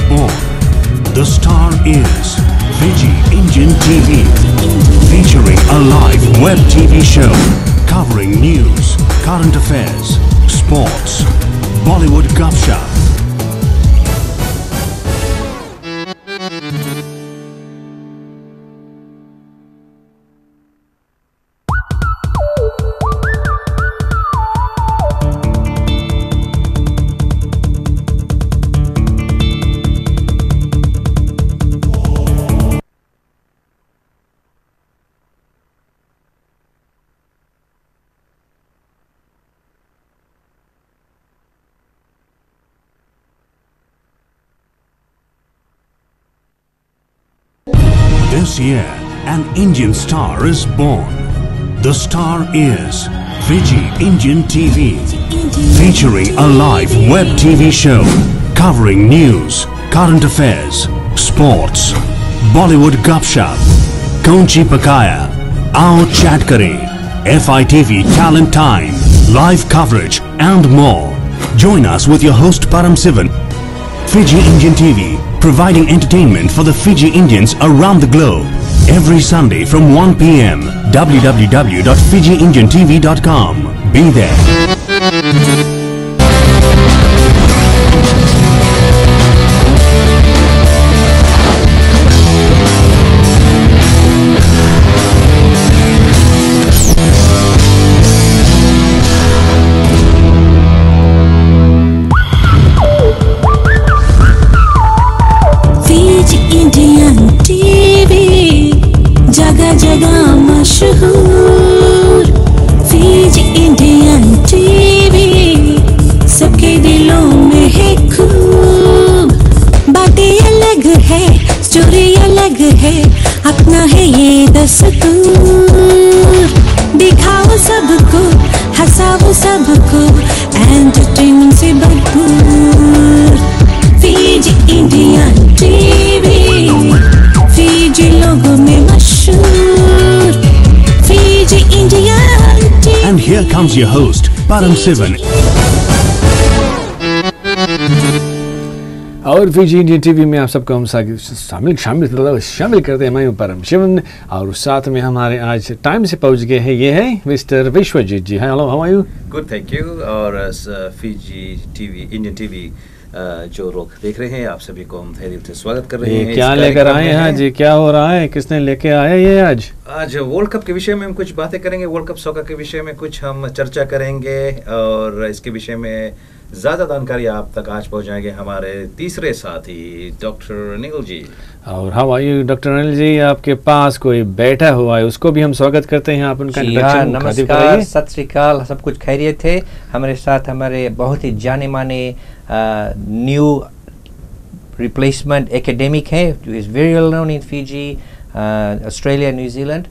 born. The star is Fiji Indian TV, featuring a live web TV show covering news, current affairs, sports, Bollywood gupshup. This year, an Indian star is born. The star is Fiji Indian TV, featuring a live web TV show covering news, current affairs, sports, Bollywood gupshup, Kaunchi Pakaya, Aao Chat Kare, FITV Talent Time, live coverage and more. Join us with your host Param Sivan. Fiji Indian TV, providing entertainment for the Fiji Indians around the globe. Every Sunday from 1 p.m. www.fijiindiantv.com. Be there. जगह मशहूर Fiji Indian TV, सबके दिलों में है खूब। बातें अलग है, स्टोरी अलग है, अपना है ये दस्तूर। दिखाओ सबको, हंसाओ सबको, एंटरटेनमेंट से भरपूर। फीजी इंडियन टीवी, फीजी लोगों में मशहूर, Fiji Indian TV. And here comes your host, Param Sivan. और फीजी इंडियन टीवी में आप सबको हम शामिल करते हैं। मैं हूं परम शिवन और साथ में हमारे आज टाइम से पहुंच गए हैं, ये है mister Vishwajeet ji. Hello, how are you? Good, thank you. और फीजी टीवी, इंडियन टीवी जो लोग देख रहे हैं, आप सभी को हम धैर्य से स्वागत कर रहे हैं। क्या लेकर आए हैं जी? क्या हो रहा है? किसने लेके आया ये आज वर्ल्ड कप के विषय में हम कुछ बातें करेंगे। वर्ल्ड कप सॉकर के विषय में कुछ हम चर्चा करेंगे और इसके विषय में ज़्यादा जानकारी आप तक आज पहुंचाएंगे हमारे तीसरे साथी डॉक्टर अनिल जी। और how are you doctor Anil ji? आपके पास कोई बैठा हुआ है, उसको भी हम स्वागत करते हैं। आप उनका नमस्कार, सत श्री अकाल, सब कुछ खैरियत है। हमारे साथ हमारे बहुत ही जाने माने न्यू रिप्लेसमेंट एकेडमिक है, जो is very well known in Fiji, Australia, New Zealand.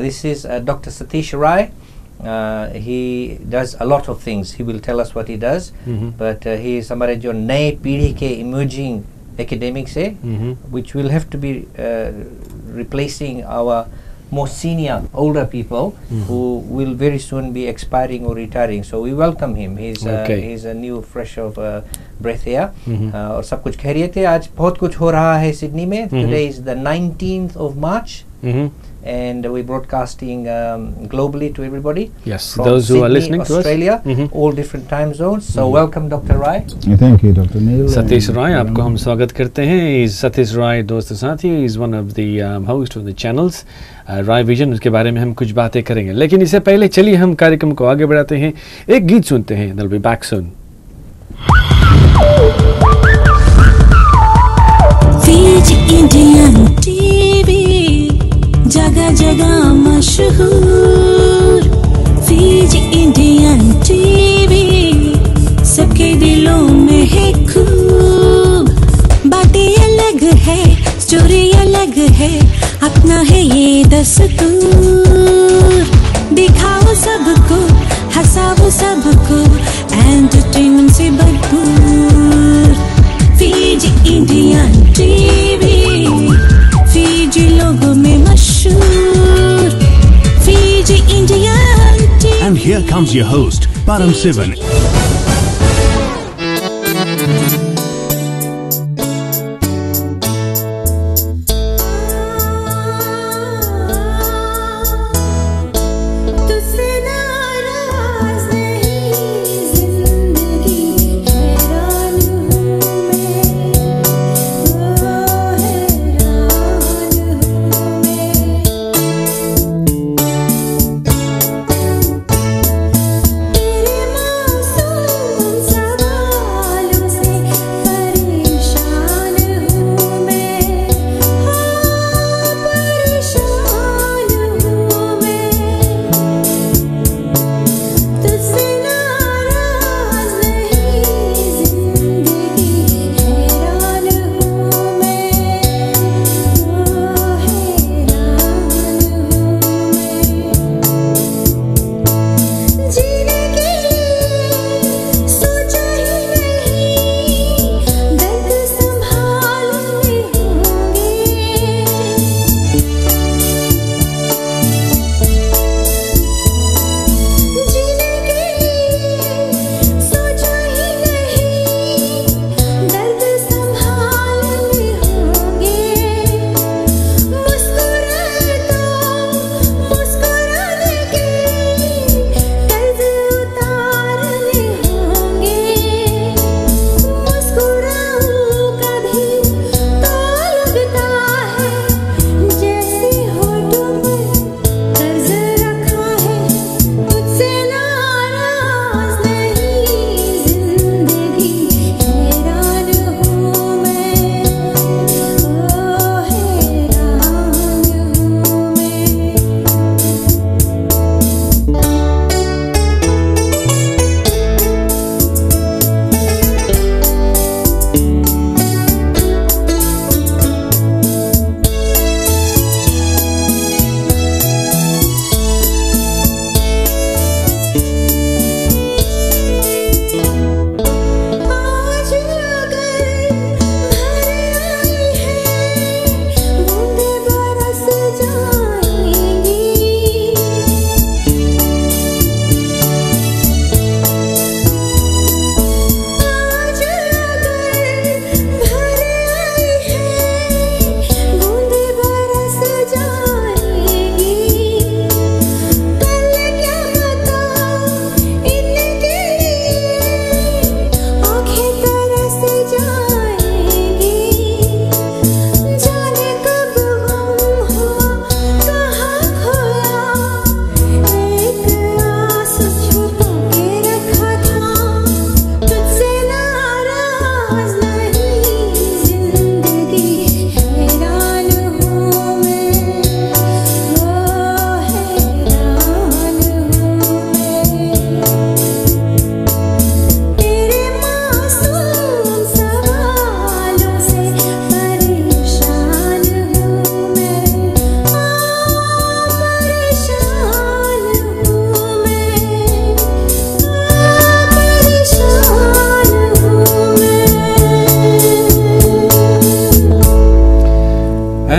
This is doctor Satish Rai. He does a lot of things. He will tell us what he does. But he is हमारे जो नए पीढ़ी के emerging academics है, which will have to be replacing our more senior, older people who will very soon be expiring or retiring. So we welcome him. He's a new fresh of breath here. और सब कुछ खैरियत है। आज बहुत कुछ हो रहा है सिडनी में। Today is the 19th of March. And we're broadcasting globally to everybody. Yes, from those who Sydney, are listening Australia, to us. all different time zones. So welcome, Dr. Rai. Thank you, Dr. Neil. Satish राय, आपको हम स्वागत करते हैं। सतीश राय दोस्त साथी is one of the host of the channels Rai vision. उसके बारे में हम कुछ बातें करेंगे, लेकिन इससे पहले चलिए हम कार्यक्रम को आगे बढ़ाते हैं। एक गीत सुनते हैं। They'll be back soon. Fiji Indian TV, जगह जगह मशहूर। फीजी इंडियन टीवी, सबके दिलों में है खूब। बातें अलग है, स्टोरी अलग है, अपना है ये दस्तूर। दिखाओ सबको, हंसाओ सबको, एंटरटेनमेंट से भरपूर। फीजी इंडियन टीवी, फीजी लोगों में मशहूर, Fiji Indian TV. And here comes your host, Param Sivan.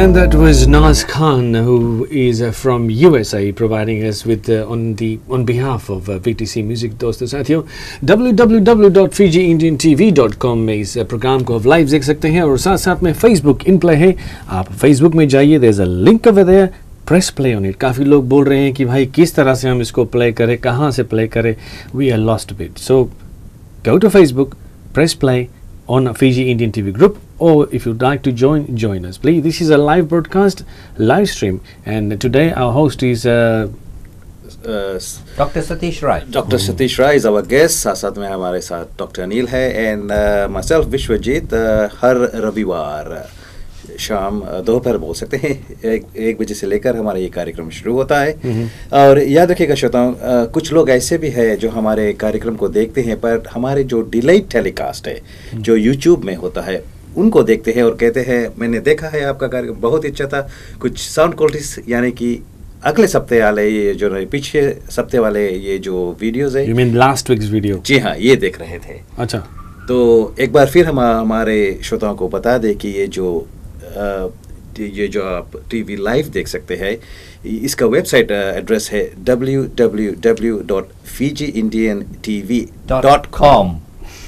And that was Naz Khan, who is from USA, providing us with on behalf of VTC Music. दोस्तों साथियों, www.fijiindiantv.com में इस programme को आप live देख सकते हैं और साथ साथ में Facebook इन प्ले है. आप Facebook में जाइए, there's a link over there. Press play on it. काफ़ी लोग बोल रहे हैं कि भाई किस तरह से हम इसको प्ले करें, कहाँ से प्ले करें. We are lost a bit. So go to Facebook, press play on Fiji Indian TV group, or if you'd like to join us, please. This is a live broadcast, live stream, and today our host is Dr. Satish Rai. Dr. Satish Rai is our guest. साथ में हमारे साथ Dr. Anil है, and myself Vishwajit. हर रविवार शाम दोपहर बोल सकते हैं 1 बजे से लेकर हमारा ये कार्यक्रम शुरू होता है. और याद रखिएगा श्रोताओं, कुछ लोग ऐसे भी हैं जो हमारे कार्यक्रम को देखते हैं पर हमारे जो डिलेड टेलीकास्ट है जो YouTube में होता है उनको देखते हैं और कहते हैं मैंने देखा है आपका कार्यक्रम बहुत अच्छा था. कुछ साउंड क्वालिटी यानी कि अगले सप्ते वाले ये जो पिछले सप्ते वाले ये जो वीडियोस है. You mean last week's video? जी हाँ, ये देख रहे थे. अच्छा, तो एक बार फिर हम हमारे श्रोताओं को बता दें कि ये जो आप टीवी लाइव देख सकते हैं इसका वेबसाइट एड्रेस है www.fijiindiantv.com.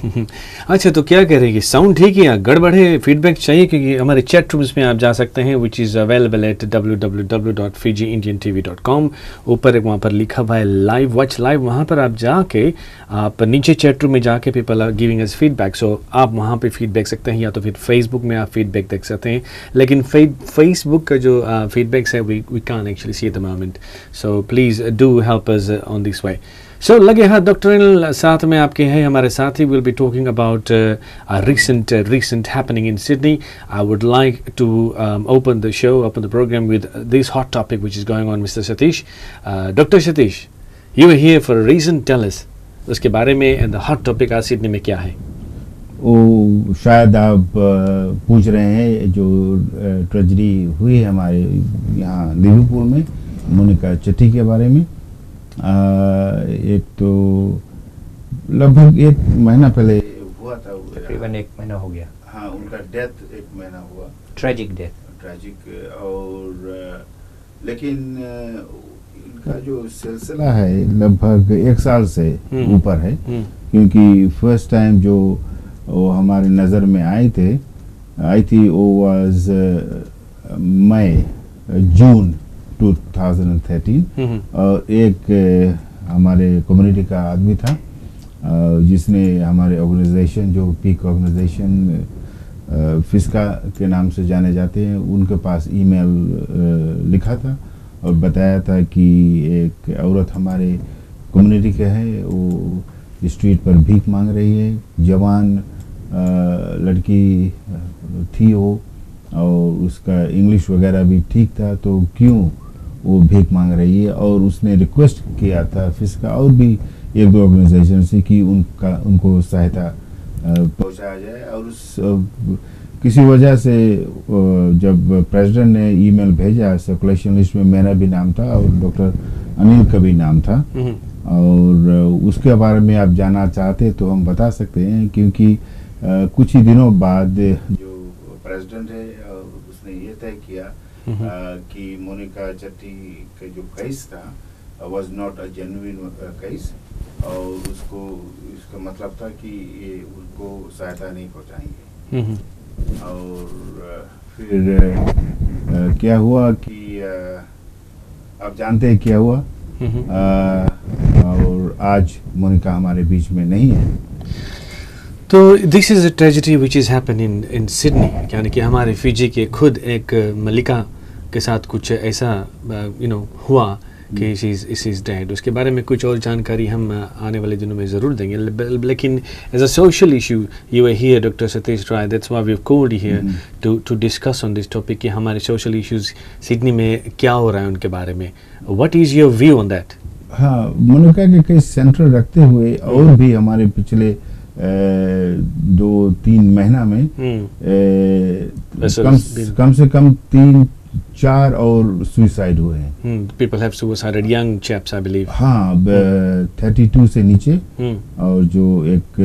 अच्छा, तो क्या करेंगे, साउंड ठीक है या गड़बड़ है? फीडबैक चाहिए क्योंकि हमारे चैट रूम्स में आप जा सकते हैं, which is available at www.fijiindiantv.com. ऊपर वहाँ पर लिखा हुआ है लाइव, वॉच लाइव. वहाँ पर आप जाके आप नीचे चैट रूम में जाके people are giving us feedback, so आप वहाँ पे फीडबैक सकते हैं या तो फिर फेसबुक में आप फीडबैक देख सकते हैं. लेकिन फेसबुक का जो फीडबैक्स है we can actually see at the moment, so please do help us on this way. So, लगे हाथ डॉक्टर अनिल साथ में आपके हैं, हमारे साथ ही. Will be talking about recent happening in Sydney. I would like to open the program with this hot topic which is going on, Mr. Satish. Dr. Satish, you were here for a reason. Tell us उसके बारे में, and the hot topic आज Sydney में क्या है? वो शायद आप पूछ रहे हैं जो ट्रेजेडी हुई है हमारे यहाँ लिवरपूल में, मोनिका चट्टी के बारे में. एक तो लगभग 1 महीना पहले हुआ था, तकरीबन 1 महीना हो गया. हाँ, उनका डेथ 1 महीना हुआ, ट्रेजिक डेथ. और लेकिन इनका जो सिलसिला है लगभग 1 साल से ऊपर है, क्योंकि फर्स्ट टाइम जो वो हमारे नज़र में आई थी वो वाज जून 2013. और एक हमारे कम्युनिटी का आदमी था जिसने हमारे ऑर्गेनाइजेशन जो पीक ऑर्गेनाइजेशन फिस्का के नाम से जाने जाते हैं, उनके पास ईमेल लिखा था और बताया था कि एक औरत हमारे कम्युनिटी के है, वो स्ट्रीट पर भीख मांग रही है. जवान लड़की थी वो, और उसका इंग्लिश वगैरह भी ठीक था, तो क्यों वो भीख मांग रही है. और उसने रिक्वेस्ट किया था फिस्का और भी 1-2 ऑर्गेनाइजेशन से कि उनको सहायता पहुंचाया जाए. और उस किसी वजह से जब प्रेसिडेंट ने ईमेल भेजा, सर्कुलेशन लिस्ट में मेरा भी नाम था और डॉक्टर अनिल का भी नाम था. और उसके बारे में आप जानना चाहते तो हम बता सकते हैं, क्योंकि कुछ ही दिनों बाद जो प्रेसिडेंट है उसने ये तय किया कि मोनिका चट्टी का जो केस था was not a genuine case, और उसको इसका मतलब था कि ये उनको सहायता नहीं पहुंचाएंगे. और फिर क्या हुआ कि आप जानते हैं क्या हुआ. और आज मोनिका हमारे बीच में नहीं है. तो this is a tragedy which is happen in Sydney, यानी कि हमारे फिजी के खुद एक मलिका के साथ कुछ ऐसा हुआ कि शी इज़ डेड. उसके बारे में कुछ और जानकारी हम आने वाले दिनों में ज़रूर देंगे. लेकिन as a social issue you are here doctor Satish Rai, that's why we have called here to discuss on this topic कि हमारे सोशल इश्यूज़ सिडनी में क्या हो रहा है उनके बारे में. What is your view on that? हाँ, मोनिका के केस सेंट्रल रखते हुए और भी हमारे पिछले 2-3 महीना में कम से कम 4 और सुसाइड हुए हैं। People have suicided, young chaps, I believe. हाँ, 32 से नीचे। और जो एक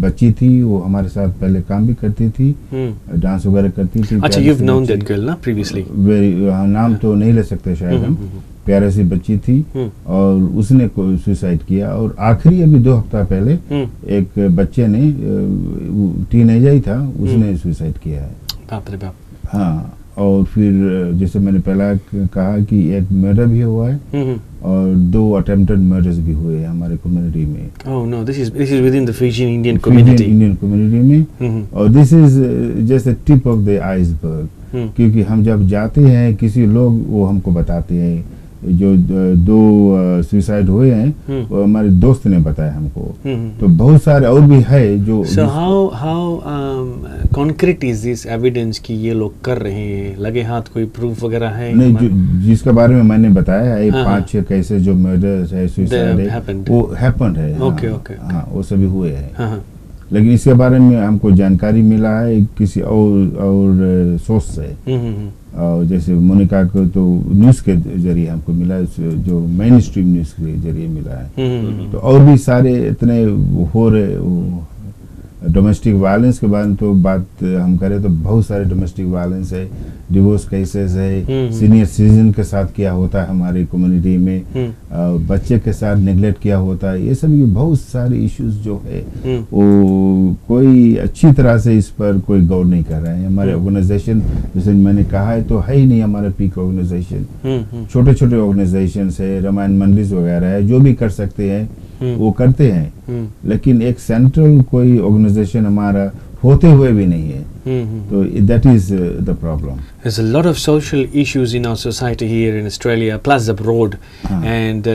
बच्ची थी वो हमारे साथ पहले काम भी करती थी, डांस वगैरह करती थी। अच्छा, you've known that girl ना previously? नाम तो नहीं ले सकते शायद हम। प्यारे सी बच्ची थी और उसने सुसाइड किया। और आखिरी अभी 2 हफ्ता पहले एक बच्चे ने, टीनेजर ही था, उसने सुसाइड किया है। बाप रे बाप। हाँ, और फिर जैसे मैंने पहला कहा कि एक मर्डर भी हुआ है और 2 अटेम्प्टेड मर्डर्स भी हुए हैं हमारे कम्युनिटी में। Oh no, this is within the Fijian Indian community. Indian community में। और this is just a tip of the iceberg। क्योंकि हम जब जाते हैं किसी लोग, वो हमको बताते हैं जो 2 सुसाइड हुए हैं, वो हमारे दोस्त ने बताया हमको। तो बहुत सारे और भी है जो। So how concrete is this evidence कि ये लोग कर रहे हैं? लगे हाथ कोई प्रूफ वगैरह है? नहीं, जिसके बारे में मैंने बताया है 5-6 कैसे जो मर्डर है, सुसाइड है, वो हैपेंड है। ओके। हाँ, वो सभी हुए हैं। लेकिन इसके बारे में हमको जानकारी मिला है किसी और सोर्स से। और जैसे मोनिका को तो न्यूज़ के जरिए हमको मिला, जो मेन स्ट्रीम न्यूज़ के जरिए मिला है। तो और भी सारे इतने हो रहे। डोमेस्टिक वायलेंस के बारे में तो बात हम करें तो बहुत सारे डोमेस्टिक वायलेंस है, डिवोर्स केसेस है, सीनियर सिटीजन के साथ क्या होता है हमारी कम्युनिटी में, बच्चे के साथ नेग्लेक्ट किया होता है। ये सभी बहुत सारे इश्यूज जो है वो कोई अच्छी तरह से इस पर कोई गौर नहीं कर रहे हैं। हमारे ऑर्गेनाइजेशन, जैसे मैंने कहा है, तो है ही नहीं हमारे पीक ऑर्गेनाइजेशन। छोटे छोटे ऑर्गेनाइजेशन है, रामायण मंडलीज वगैरह है, जो भी कर सकते हैं वो करते हैं। लेकिन एक सेंट्रल कोई ऑर्गेनाइजेशन हमारा होते हुए भी नहीं है। तो that is the problem. There's a lot of social issues in our society here in Australia plus abroad, and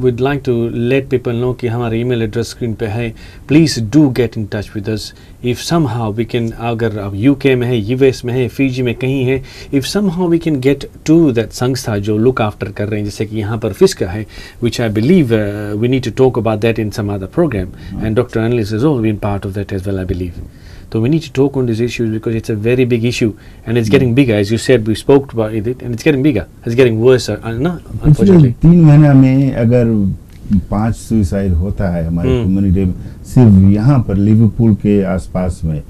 we'd like to let people know कि हमारा email address screen पे है। Please do get in touch with us. If somehow we can, अगर आप UK में है, US में है, Fiji में कहीं है, if somehow we can get to that संस्था जो look after कर रहे हैं, जैसे कि यहाँ पर FISCA है, which I believe we need to talk about that in some other program, and Dr. Annalise has all been part of that as well, I believe. So we need to talk on these issues because it's a very big issue and it's getting bigger. As you said, we spoke about it and it's getting bigger. It's getting worse, unfortunately. 3 महीना में अगर 5 suicide होता है हमारे community में, सिर्फ यहाँ पर लिवरपूल के आसपास में,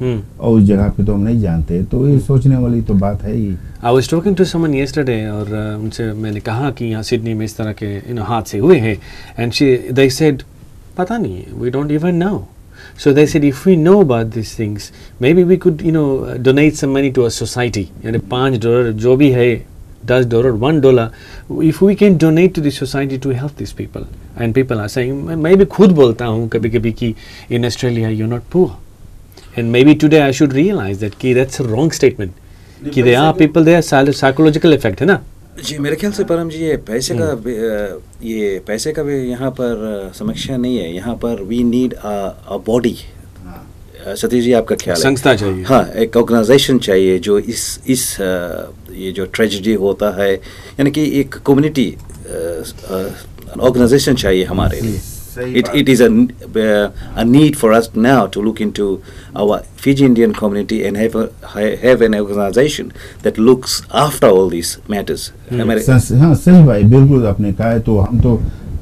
और उस जगह पे तो हम नहीं जानते। तो ये सोचने वाली तो बात है ही। I was talking to someone yesterday और उनसे मैंने कहा कि यहाँ सिडनी में इस तरह के हादसे हुए हैं, and they said पता नहीं, we don't even know. So they said if we know about these things, maybe we could donate some money to a society. यानी $5 जो भी है, $10, $1, if we can donate to the society to help these people. And people are saying, मैं भी खुद बोलता हूँ कभी-कभी कि in Australia you're not poor. And maybe today I should realize that कि that's a wrong statement. कि there are people there, psychological effect है ना? जी, मेरे ख्याल से परम जी ये पैसे का भी यहाँ पर समस्या नहीं है। यहाँ पर we need a body. Satish ji, आपका ख्याल है? संस्था चाहिए। हाँ, एक ऑर्गेनाइजेशन चाहिए जो इस ये जो ट्रेजेडी होता है, यानी कि एक कम्युनिटी ऑर्गेनाइजेशन चाहिए हमारे लिए। It is a need for us now to look into our Fiji Indian community and have an organization that looks after all these matters. हाँ, सही भाई, बिल्कुल आपने कहा है। तो हम तो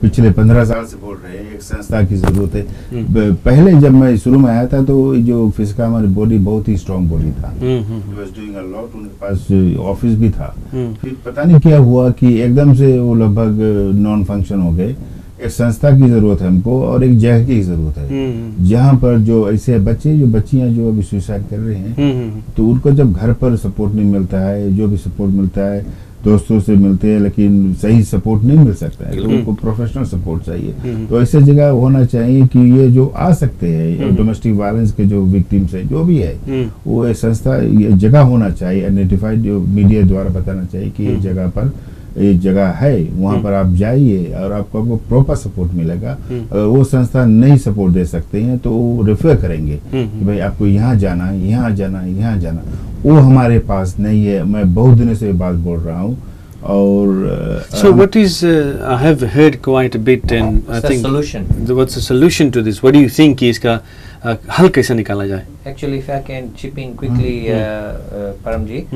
पिछले 15 साल से बोल रहे हैं एक संस्था की जरूरत है। पहले जब मैं शुरू में आया था तो जो फिस्का हमारी बॉडी बहुत ही स्ट्रॉन्ग बॉडी था, was doing a lot, उनके पास ऑफिस भी था। फिर पता नहीं क्या हुआ कि एकदम से वो लगभग नॉन फंक्शन हो गए। एक संस्था की जरूरत है हमको और एक जगह की जरूरत है जहाँ पर जो ऐसे बच्चियां जो अभी सुसाइड कर रहे हैं, तो उनको जब घर पर सपोर्ट नहीं मिलता है, जो भी सपोर्ट मिलता है दोस्तों से मिलते हैं, लेकिन सही सपोर्ट नहीं मिल सकता है, तो उनको प्रोफेशनल सपोर्ट चाहिए। तो ऐसे जगह होना चाहिए कि ये जो आ सकते हैं डोमेस्टिक वायलेंस के जो विक्टिम्स है, जो भी है, वो संस्था ये जगह होना चाहिए, आइडेंटिफाइड मीडिया द्वारा बताना चाहिए कि ये जगह पर ये जगह है, वहाँ पर आप जाइए और आपको प्रॉपर सपोर्ट मिलेगा। वो संस्था नहीं सपोर्ट दे सकते हैं तो वो रेफर करेंगे कि भाई आपको यहाँ जाना है, यहाँ जाना है, यहाँ जाना। वो हमारे पास नहीं है। मैं बहुत दिनों से बात बोल रहा हूँ। और so what is I have heard quite a bit and I think solution. What's the solution to this? What do you think? इसका हल कैसे निकाला जाए? Actually, if I can chip in quickly, Paramji,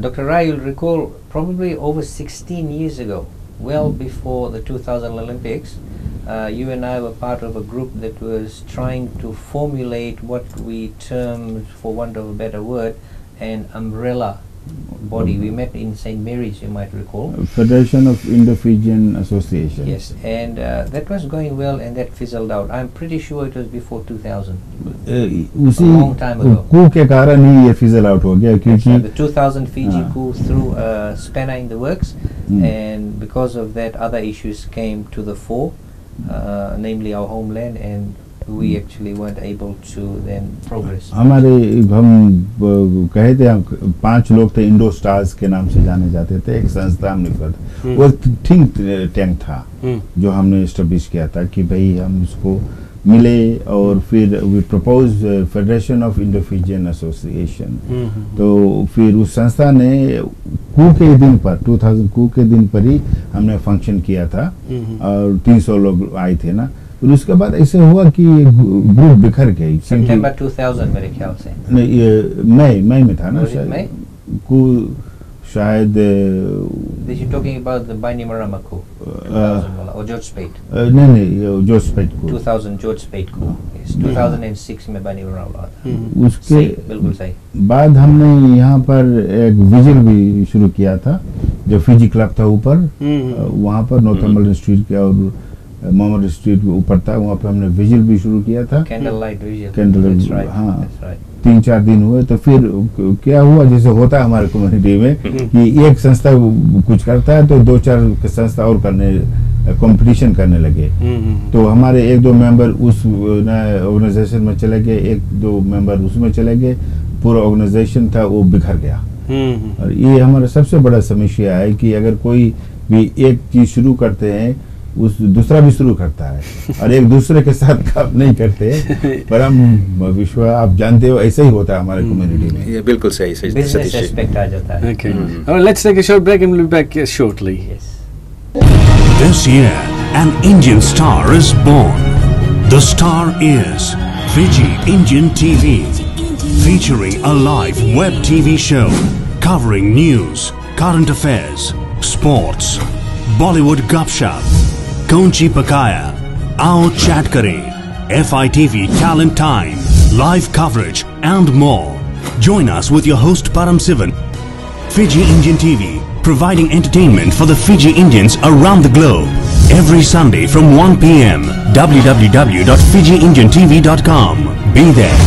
Dr. Rai, you'll recall probably over 16 years ago, well before the 2000 Olympics, you and I were part of a group that was trying to formulate what we termed, for want of a better word, an umbrella body. We met in St. Mary's, you might recall. Federation of Indo-Fijian Association. Yes, and that was going well, and that fizzled out. I'm pretty sure it was before 2000. उसी A long time ago. coup के कारण ही ये fizzle out हो गया, क्योंकि The 2000 Fiji coup threw a spanner in the works, and because of that, other issues came to the fore, namely our homeland, and we actually weren't able to then progress. हमारे हम कहे थे, हम 5 लोग थे, इंडो स्टार्स के नाम से जाने जाते थे, एक संस्था हमने कर वो थिंक टैंक था जो हमने एस्टेब्लिश किया था कि भाई हम उसको मिले, और फिर we propose federation of Indo-Fijian association. तो फिर उस संस्था ने कू के दिन पर 2000 कू के दिन पर ही हमने फंक्शन किया था, और 300 लोग आए थे ना। फिर उसके बाद ऐसे हुआ कि ग्रुप बिखर गई। September 2000 मेरे ख्याल से। नहीं, ये मई में था ना शायद, कू शायद। This you talking about the Bainimarama coup, 2000 or George Speight? नहीं, George स्पेट coup। 2000 George Speight coup. Yes, 2006 में Bainimarama था। उसके बिल्कुल सही। बाद हमने यहाँ पर एक विजिल भी शुरू किया था, जो फिजी क्लब था ऊपर, वहाँ पर नॉर्थम्बरलैंड स्ट्रीट के और मोहम्मद स्ट्रीट के ऊपर था, वहाँ पे हमने विजिल भी शुरू किया था। Candle light vigil. कैंडल, हाँ, that's right. 3-4 दिन हुए। तो फिर क्या हुआ, जैसे होता है हमारे कम्युनिटी में कि एक संस्था कुछ करता है तो 2-4 संस्था और करने, कंपटीशन करने लगे। तो हमारे 1-2 मेंबर उस ऑर्गेनाइजेशन में चले गए, 1-2 मेंबर उसमें चले गए, पूरा ऑर्गेनाइजेशन था वो बिखर गया। और ये हमारा सबसे बड़ा समस्या है कि अगर कोई भी एक चीज शुरू करते हैं, उस दूसरा भी शुरू करता है, और एक दूसरे के साथ काम नहीं करते। पर हम विश्व, आप जानते हो, ऐसा ही होता है हमारे कम्युनिटी में। ये बिल्कुल सही बिजनेस एस्पेक्ट आ जाता है। Okay. All right, let's take a short break and we'll be back shortly. Yes. This year, an Indian star is born. The star is Fiji Indian TV, featuring a live web TV show covering news, current affairs, sports, Bollywood gupshup, Kaunchi Pakaya, Aao Chat Kare, FITV Talent Time, live coverage and more. Join us with your host Param Sivan. Fiji Indian TV, providing entertainment for the Fiji Indians around the globe. Every Sunday from 1 p.m. www.fijiindiantv.com. Be there.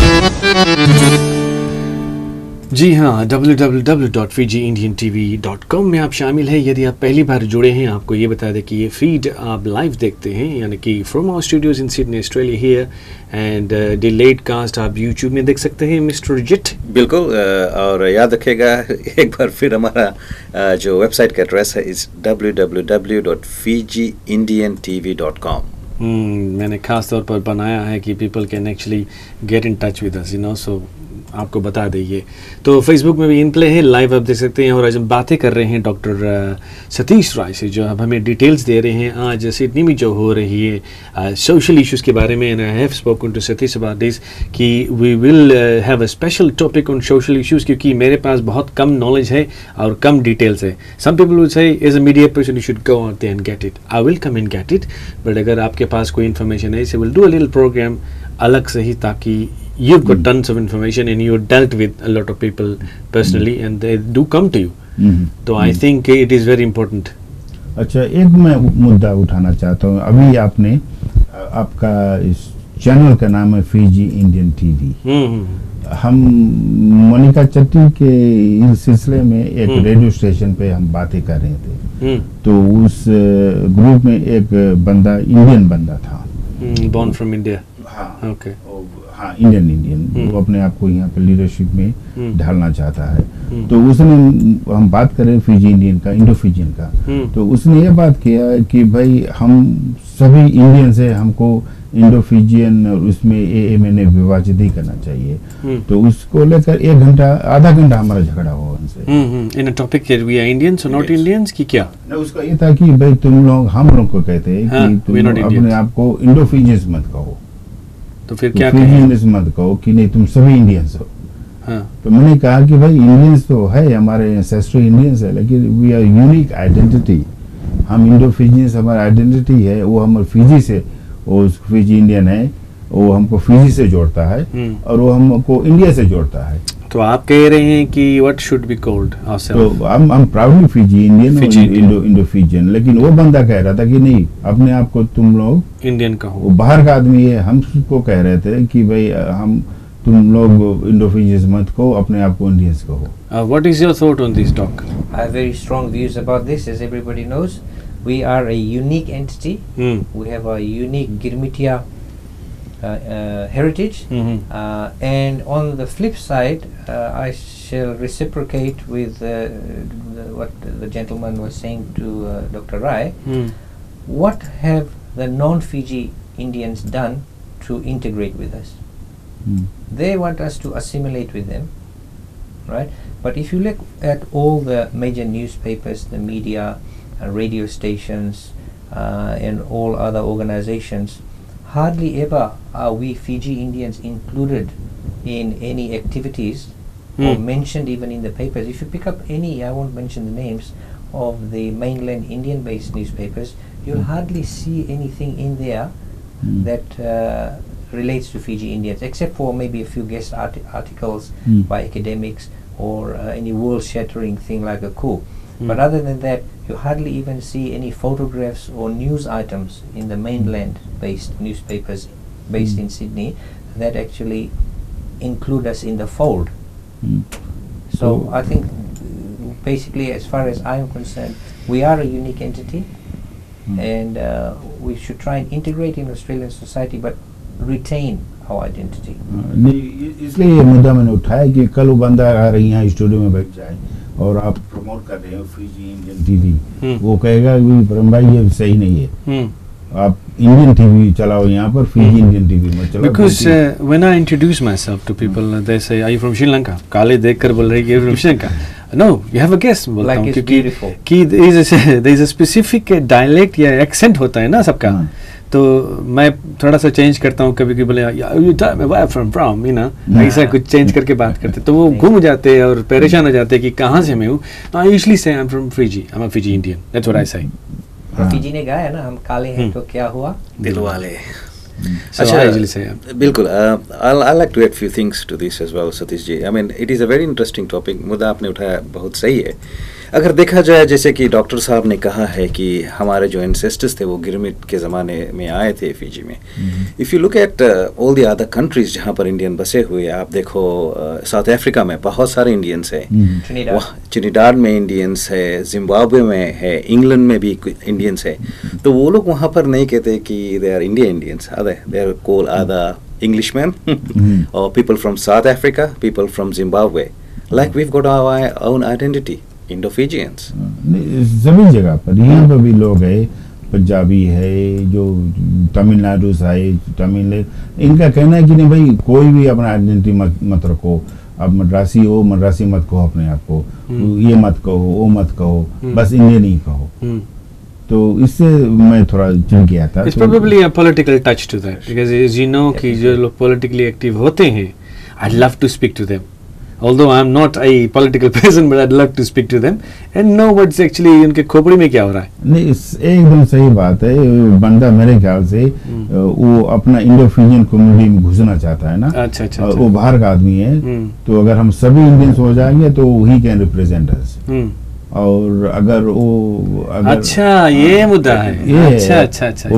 जी हाँ, www.fijiindiantv.com में आप शामिल हैं। यदि आप पहली बार जुड़े हैं, आपको ये बता दें कि ये फीड आप लाइव देखते हैं, यानी कि from our studios in Sydney Australia here, and delayed cast आप यूट्यूब में देख सकते हैं मिस्टर जिट। बिल्कुल, और याद रखिएगा एक बार फिर हमारा जो वेबसाइट का एड्रेस है इस www.fijiindiantv.com। मैंने खास तौर पर बनाया है कि people can actually get in touch with us, you know, so आपको बता देंगे। तो फेसबुक में भी इन प्ले है, लाइव आप देख सकते हैं। और आज हम बातें कर रहे हैं डॉक्टर सतीश राय से, जो अब हमें डिटेल्स दे रहे हैं आज सिडनी में जो हो रही है सोशल इश्यूज़ के बारे में। And I have spoken to Satish about this कि we will have a special topic on social issues, क्योंकि मेरे पास बहुत कम नॉलेज है और कम डिटेल्स है। Some people will say as a media person you should go out there and get it. I will come and get it, but अगर आपके पास कोई इन्फॉर्मेशन है, so will do a little programme अलग से ही, ताकि you've got tons of information and you've dealt with a lot of people personally and they do come to you. So I think it is very important. अच्छा, एक मैं मुद्दा उठाना चाहता हूँ। अभी आपने आपका इस चैनल का नाम है फीजी इंडियन टीवी। हम मोनिका चट्टी के इस सिलसिले में एक रेडियो स्टेशन पे हम बातें कर रहे थे, तो उस ग्रुप में एक बंदा, इंडियन बंदा था, born from India. हाँ, Okay. हाँ, इंडियन, वो अपने आप को यहाँ पे लीडरशिप में ढालना चाहता है। तो उसने, हम बात करें फिजी इंडियन का, इंडो फिजियन का, तो उसने ये बात किया कि भाई हम सभी इंडियन से हमको इंडो फिजियन और उसमें एएमए विभाजित ही करना चाहिए। तो उसको लेकर 1 घंटा, आधा घंटा हमारा झगड़ा हुआ उनसे। In a topic that we are Indians और नॉट इंडियंस की क्या? उसका ये था कि भाई तुम लोग, हम लोग को कहते हैं कि तुम अपने आप को इंडो फिजियंस मत कहो। तो फिर क्या फिजियंस मत कहो कि नहीं तुम सभी इंडियंस हो। हाँ। तो मैंने कहा कि भाई इंडियंस तो है, हमारे एंसेस्ट्रल इंडियंस है, लेकिन वी आर यूनिक आइडेंटिटी। हम इंडो फिजियंस हमारा आइडेंटिटी है, वो हम फिजी से, वो फिजी इंडियन है, वो हमको फिजी से जोड़ता है और वो हमको इंडिया से जोड़ता है। तो आप कह रहे हैं कि व्हाट शुड बी कॉल्ड तो हम proudly Fiji Indian, Indo Fijian. लेकिन वो बंदा कह रहा था कि नहीं, अपने आप को तुम लोग इंडियन कहो। वो बाहर का आदमी है, हम उसको कह रहे थे कि भाई हम तुम लोग इंडो फिजियंस मत कहो, अपने आप को इंडियंस कहो। What is your thought on this, Doc? I have very strong views about this. As everybody knows, we are a unique entity. We have a unique Girmitia heritage. And on the flip side, I shall reciprocate with what the gentleman was saying to Dr. Rai. What have the non-Fiji Indians done to integrate with us? They want us to assimilate with them, right? But if you look at all the major newspapers, the media, radio stations, and all other organizations, hardly ever are we Fiji Indians included in any activities or mentioned even in the papers. If you pick up any, I won't mention the names, of the mainland Indian based newspapers, you'll hardly see anything in there that relates to Fiji Indians, except for maybe a few guest articles by academics or any world shattering thing like a coup. But other than that, you hardly even see any photographs or news items in the mainland based newspapers based in Sydney that actually include us in the fold. So I think basically, as far as I am concerned, we are a unique entity, and we should try and integrate in Australian society, but retain our identity. नहीं, इसलिए ये मुद्दा मैंने उठाया कि कल वो बंदा आ रही यहाँ स्टूडियो में बैठ जाए और आप प्रमोट कर रहे हो फिजी इंडियन टीवी, वो कहेगा कि परम भाई ये सही नहीं है, आप इंडियन टीवी चलाओ यहाँ पर, फिजी इंडियन टीवी मत चलाओ। Because when I introduce myself to people, they say, "Are you from Sri Lanka?" काले देखकर बोल रहे हैं कि you're from Sri Lanka. No, you have a guess. बोलता हूँ क्योंकि कि there is a specific dialect या accent होता है ना सबका, तो मैं थोड़ा सा चेंज करता हूँ, कभी कभी बोले you tell me where I'm from, you know, ऐसा कुछ चेंज करके बात करते, तो वो घूम जाते हैं और परेशान हो जाते हैं कि कहाँ से मैं हूँ। I usually say I'm from Fiji, I'm a Fiji Indian, that's what I say. Fiji ने गाया ना, हम काले हैं तो क्या हुआ, दिल वाले। So I usually say बिल्कुल। I like to add few things to this as well, Satish ji. I mean, it is a very interesting topic. मुद्दा आपने उठाया बहुत सही है। अगर देखा जाए, जैसे कि डॉक्टर साहब ने कहा है कि हमारे जो एंसेस्टर्स थे वो गिरमिट के ज़माने में आए थे फिजी में। If you look at all the other countries जहाँ पर इंडियन बसे हुए, आप देखो साउथ अफ्रीका में बहुत सारे इंडियंस हैं, ट्रिनिडाड में इंडियंस है, जिम्बाब्वे में है, इंग्लैंड में भी इंडियंस है। तो वो लोग वहाँ पर नहीं कहते कि they are Indians, they are called other Englishman और people from South Africa, people from Zimbabwe, like we have got our own identity, Indo Fijians. सभी जगह पर यहाँ पर भी लोग हैं, पंजाबी है, जो तमिलनाडु से है, तमिल, इनका कहना है कि नहीं भाई कोई भी अपना आइडेंटिटी मत रखो, आप मद्रासी हो, मद्रासी मत कहो अपने आप को, ये मत कहो, वो मत कहो, बस इंडियन ही कहो। तो इससे मैं थोड़ा चिढ़ गया था। It's probably a political touch to that, because as you know कि जो लोग politically active होते हैं, I'd love to speak to them. Although I'm not a political person, but I'd love to speak to them and know what's actually उनके खोपड़ी में क्या हो रहा है। नहीं, एकदम सही बात है। बंदा मेरे ख्याल से वो अपना इंडो फिजियन कम्युनिटी में घुसना चाहता है ना। अच्छा। वो बाहर का आदमी है, तो अगर हम सभी इंडियंस हो जाएंगे तो ही कैन रिप्रेजेंट अस। और अगर अच्छा ये मुद्दा है। अच्छा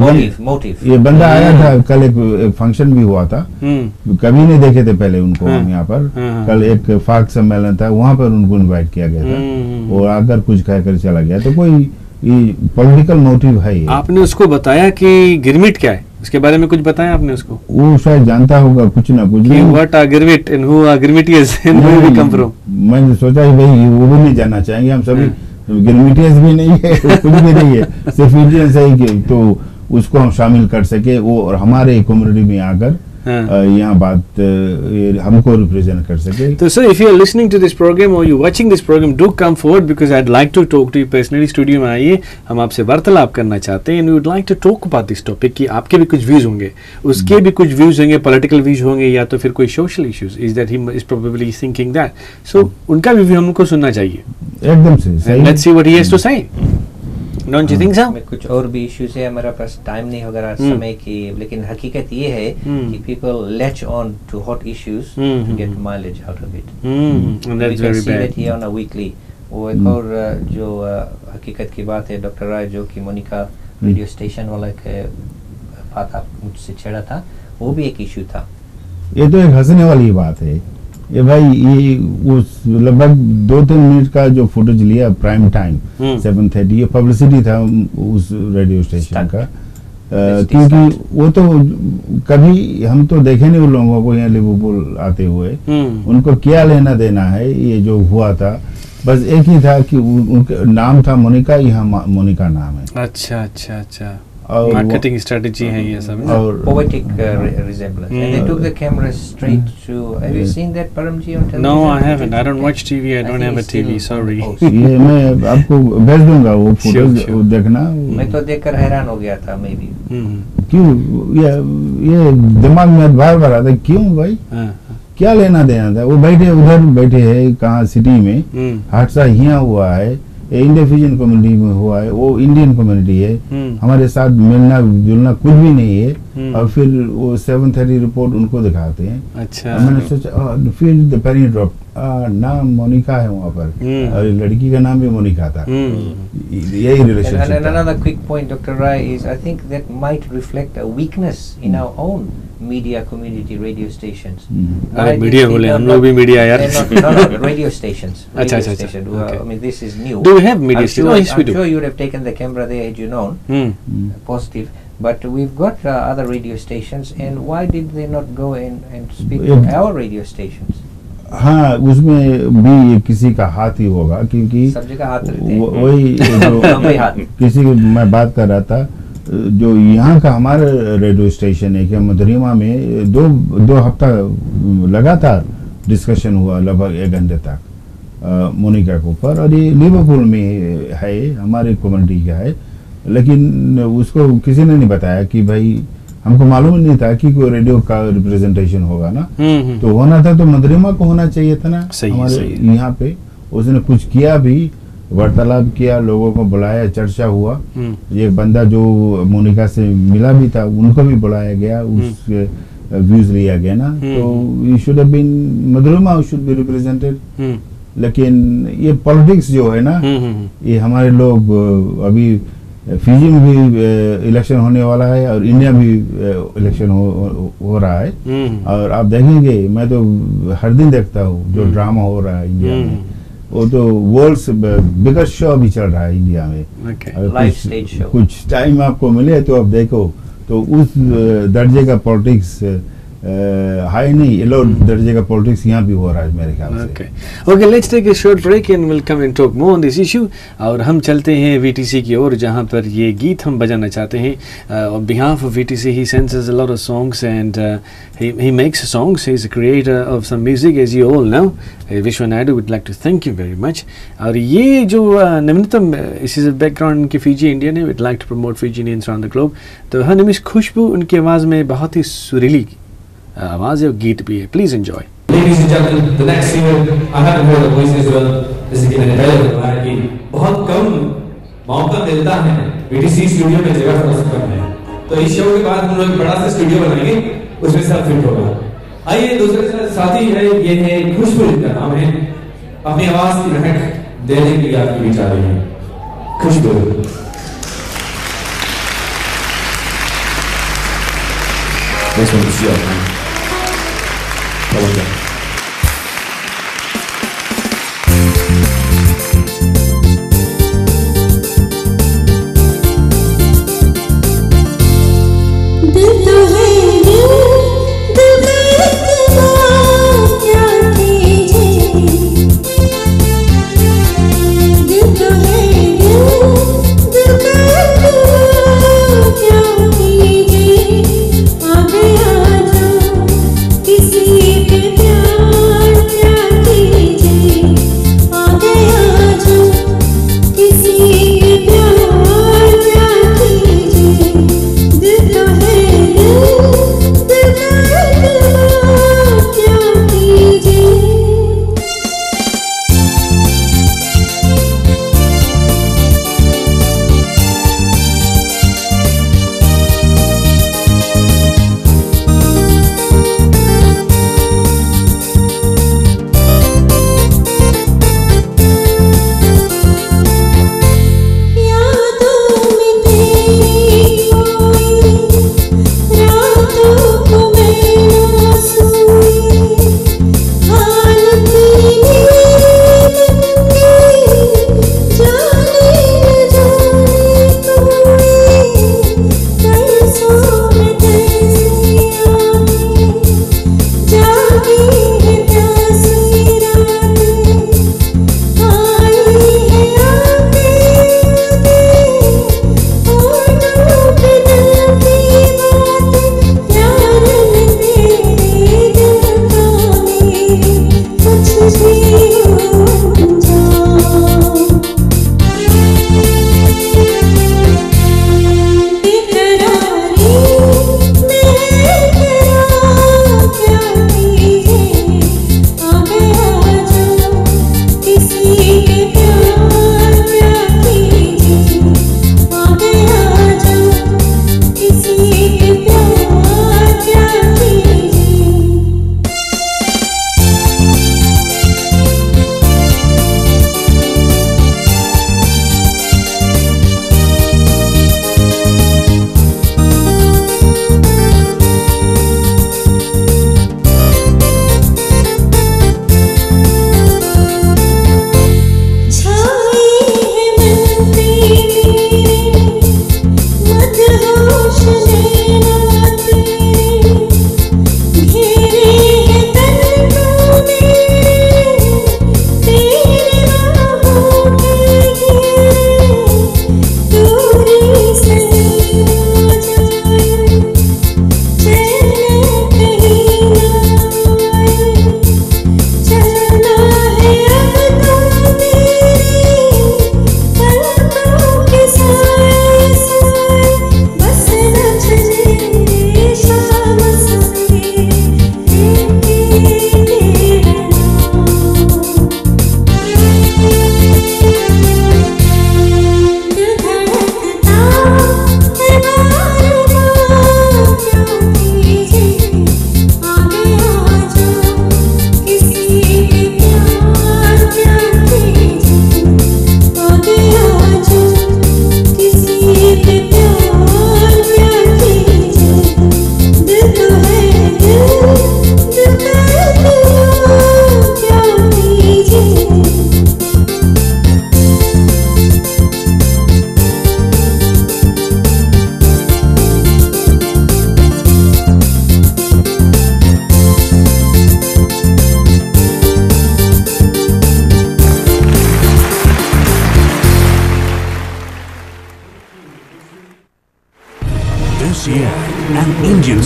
मोटिव। ये बंदा आया था कल, एक फंक्शन भी हुआ था, कभी नहीं देखे थे पहले उनको हम यहाँ पर। कल एक फाक सम्मेलन था, वहाँ पर उनको इनवाइट किया गया था, और आकर कुछ कहकर चला गया। तो कोई पॉलिटिकल मोटिव है। आपने उसको बताया कि गिरमिट क्या है, उसके बारे में कुछ बताया आपने उसको? वो शायद जानता होगा कुछ ना कुछ। What are girmit and who are गिरमिटियंस and where we come from? मैंने सोचा कि भाई वो भी नहीं जानना चाहेंगे, हम सभी गिरमिटियंस भी नहीं है, कुछ भी नहीं है, सिर्फ इंडियंस है, तो उसको हम शामिल कर सके वो और हमारे कम्युनिटी में आकर यहाँ बात हमको रिप्रेजेंट कर सके। तो sir, if you are listening to this programme और you watching this programme, do come forward because I would like to talk to you personally. Studio में आइए, हम आपसे वार्तालाप करना चाहते हैं and we would like to talk about this topic कि आपके भी कुछ व्यूज होंगे, उसके भी कुछ व्यूज होंगे, पॉलिटिकल व्यूज होंगे या तो फिर कोई social issues is that he is probably thinking that, so उनका भी व्यू हमको सुनना चाहिए। एकदम से let's see what he has to say. Don't you think so? कुछ और भी इश्यूज है, हमारा पास टाइम नहीं होगा समय की, लेकिन हकीकत ये है कि people latch on to hot issues to get mileage out of it. And that's very see bad. that here on a weekly. वो एक और जो हकीकत की बात है डॉक्टर राय, जो कि मोनिका रेडियो स्टेशन वाला के बात आप मुझसे छेड़ा था, वो भी एक इशू था। ये तो एक हंसने वाली बात है ये भाई, ये उस लगभग 2-3 मिनट का जो फुटेज लिया प्राइम टाइम 7:30, ये पब्लिसिटी था उस रेडियो स्टेशन का, क्योंकि वो तो कभी हम तो देखे नहीं उन लोगों को यहाँ लिवरपूल आते हुए, उनको क्या लेना देना है ये जो हुआ था। बस एक ही था कि उनका नाम था मोनिका, यहाँ मोनिका नाम है। अच्छा अच्छा अच्छा, मार्केटिंग स्ट्रेटजी है ये सब, और poetic resemblance. And they took the camera straight to. Have you seen that, Paramji, on television? No, I haven't. I don't watch TV. I don't have a TV. Sorry. ये मैं आपको भेज दूंगा वो फोटोज, देखना। मैं तो देखकर हैरान हो गया था, मैं भी। क्यों ये दिमाग में बार बार आता है, क्यों भाई क्या लेना देना था? वो बैठे उधर बैठे है कहाँ सिटी में, हादसा यहाँ हुआ है, इंडियन फिजियन कम्युनिटी में हुआ है, वो इंडियन कम्युनिटी है, हमारे साथ मिलना जुलना कुछ भी नहीं है, और फिर वो 7:30 रिपोर्ट उनको दिखाते हैं। अच्छा, मैंने सोचा फिर द पेनी ड्रॉप, नाम मोनिका है वहाँ पर, और लड़की का नाम भी मोनिका था। यही relationship. And another quick point, Dr. Rai, is I think that might reflect a weakness in our own media community radio stations. Media बोले, हम लोग भी मीडिया यार। No, radio stations. अच्छा, Radio अच्छा, station. okay. I mean, this is new. Do we have media I'm stations? sure, Oh, yes, we I'm do. sure you would have taken the camera there had you known. Positive. But we've got other radio stations, and why did they not go and speak to our radio stations? हाँ, उसमें भी किसी का हाथ ही होगा, क्योंकि सब जगह हाथ रहते हैं। वही जो किसी की मैं बात कर रहा था, जो यहाँ का हमारा रेडियो स्टेशन है कि मदरीमा में दो हफ्ता लगातार डिस्कशन हुआ, लगभग 1 घंटे तक मोनिका के ऊपर, और ये लिवरपूल में है, हमारे कम्युनिटी का है, लेकिन उसको किसी ने नहीं बताया कि भाई, हमको मालूम नहीं था कि कोई रेडियो का रिप्रेजेंटेशन होगा ना, तो होना था तो मदरीमा को होना चाहिए था ना, हमारे यहाँ पे। उसने कुछ किया भी, वार्तालाप किया, लोगों को बुलाया, चर्चा हुआ। एक बंदा जो मोनिका से मिला भी था, उनको भी बुलाया गया, उस व्यूज लिया गया ना, तो यू शुड हैव बीन, मदरीमा शुड बी रिप्रेजेंटेड। लेकिन ये पॉलिटिक्स जो है ना, ये हमारे लोग अभी फिजी में भी इलेक्शन होने वाला है, और इंडिया भी इलेक्शन हो रहा है, और आप देखेंगे, मैं तो हर दिन देखता हूँ जो ड्रामा हो रहा है इंडिया में, वो तो वर्ल्ड्स बिगेस्ट शो भी चल रहा है इंडिया में। Live stage show. कुछ टाइम आपको मिले तो आप देखो, तो उस दर्जे का पॉलिटिक्स हाई नहीं, लो दर्जे का पॉलिटिक्स यहाँ भी हो रहा है मेरे ख्याल से। Okay, let's take a short break and will come and talk more on this issue. और हम चलते हैं वीटीसी की ओर, जहाँ पर ये गीत हम बजाना चाहते हैं। On behalf of VTC he sends us a lot of songs and he makes songs. He is a creator of some music, as you all know. Vishwa Naidu would like to thank you very much. और ये जो नवीनतम, इस is background की Fiji Indian है, we'd like to promote Fiji Indians around the globe. तो her name is खुशबू, उनकी आवाज़ में बहुत ही सुरीली आवाज़ है, और गीत भी है। Please enjoy. Ladies and gentlemen, the next singer, I haven't heard the voice as well. जैसे कि मैंने पहले बताया कि बहुत कम मौका मिलता है, बीटीसी स्टूडियो में जगह थोड़ा सा कम है, तो इस शो के बाद हम लोग बड़ा सा स्टूडियो बनाएंगे, उसमें सब फिट होगा। आइए, दूसरे साथी है, ये है खुशबू, इनका नाम है। अपनी आवाज की महक देने के लिए आपके बीच आ रही है खुशबू। This one is yours, man. Come on, man. आगे आ जाओ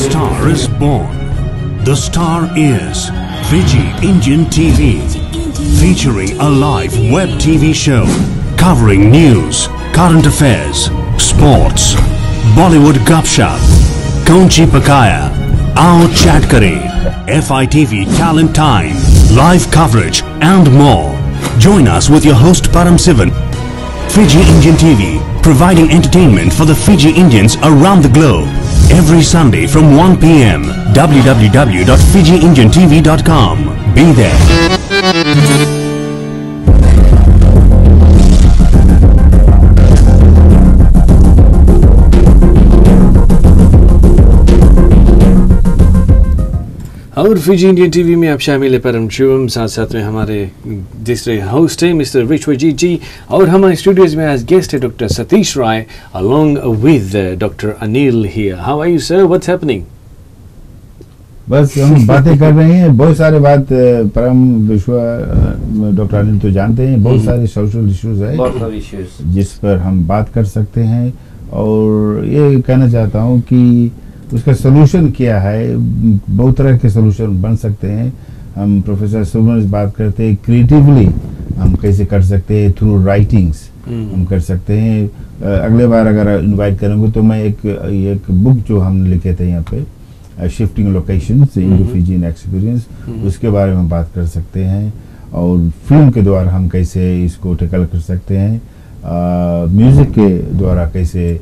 star is born. The star is Fiji Indian TV, featuring a live web TV show covering news, current affairs, sports, Bollywood gupshup, Kaunchi Pakaya, Aao Chat Kare, FITV Talent Time, live coverage and more. Join us with your host Param Sivan. Fiji Indian TV, providing entertainment for the Fiji Indians around the globe. Every Sunday from 1 p.m. www.fijiindiantv.com. Be there. और Fiji Indian TV में आप शामिल है परम शिवम, साथ साथ में हमारे दूसरे होस्ट हैं मिस्टर विश्वजीत जी, और हमारे स्टूडियोज में आज गेस्ट है doctor Satish Rai along with doctor Anil here. How are you sir? What's happening? बस हम बातें कर रहे हैं, बहुत सारे बात परम विश्व डॉक्टर अनिल तो जानते हैं, बहुत सारे सोशल इश्यूज है जिस पर हम बात कर सकते हैं. और ये कहना चाहता हूँ कि उसका सोल्यूशन क्या है. बहुत तरह के सोल्यूशन बन सकते हैं. हम प्रोफेसर सुमन से बात करते हैं क्रिएटिवली हम कैसे कर सकते हैं, थ्रू राइटिंग्स हम कर सकते हैं. अगले बार अगर इनवाइट करेंगे तो मैं एक बुक जो हमने लिखे थे यहाँ पे, shifting locations into Fijian experience, उसके बारे में बात कर सकते हैं. और फिल्म के द्वारा हम कैसे इसको टैकल कर सकते हैं, म्यूजिक के द्वारा कैसे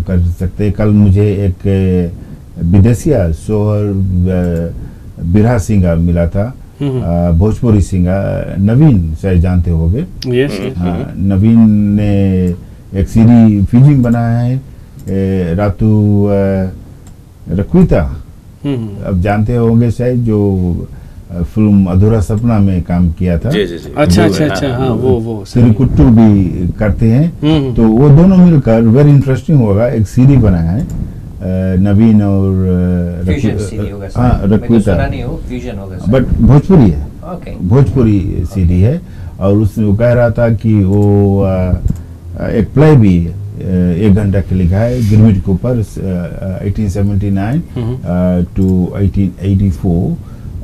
कर सकते हैं. कल मुझे एक विदेशिया सोहर बिरहा सिंगर मिला था, भोजपुरी सिंगर नवीन, शायद जानते होंगे. हाँ, नवीन ने एक सीडी फिजिंग बनाया है, रातू रक्विता, अब जानते होंगे शायद, जो फिल्म अधूरा सपना में काम किया था. अच्छा. हाँ, वो सिरिकुट्टू भी करते हैं. तो वो दोनों मिलकर वेरी इंटरेस्टिंग होगा, एक सीडी बनाया है नवीन और रक्विता, बट भोजपुरी है. भोजपुरी सीडी है. और उसने वो कह रहा था कि वो एक प्ले भी 1 घंटा के लिखा है गिरमिट के ऊपर, 1879 टू 1884.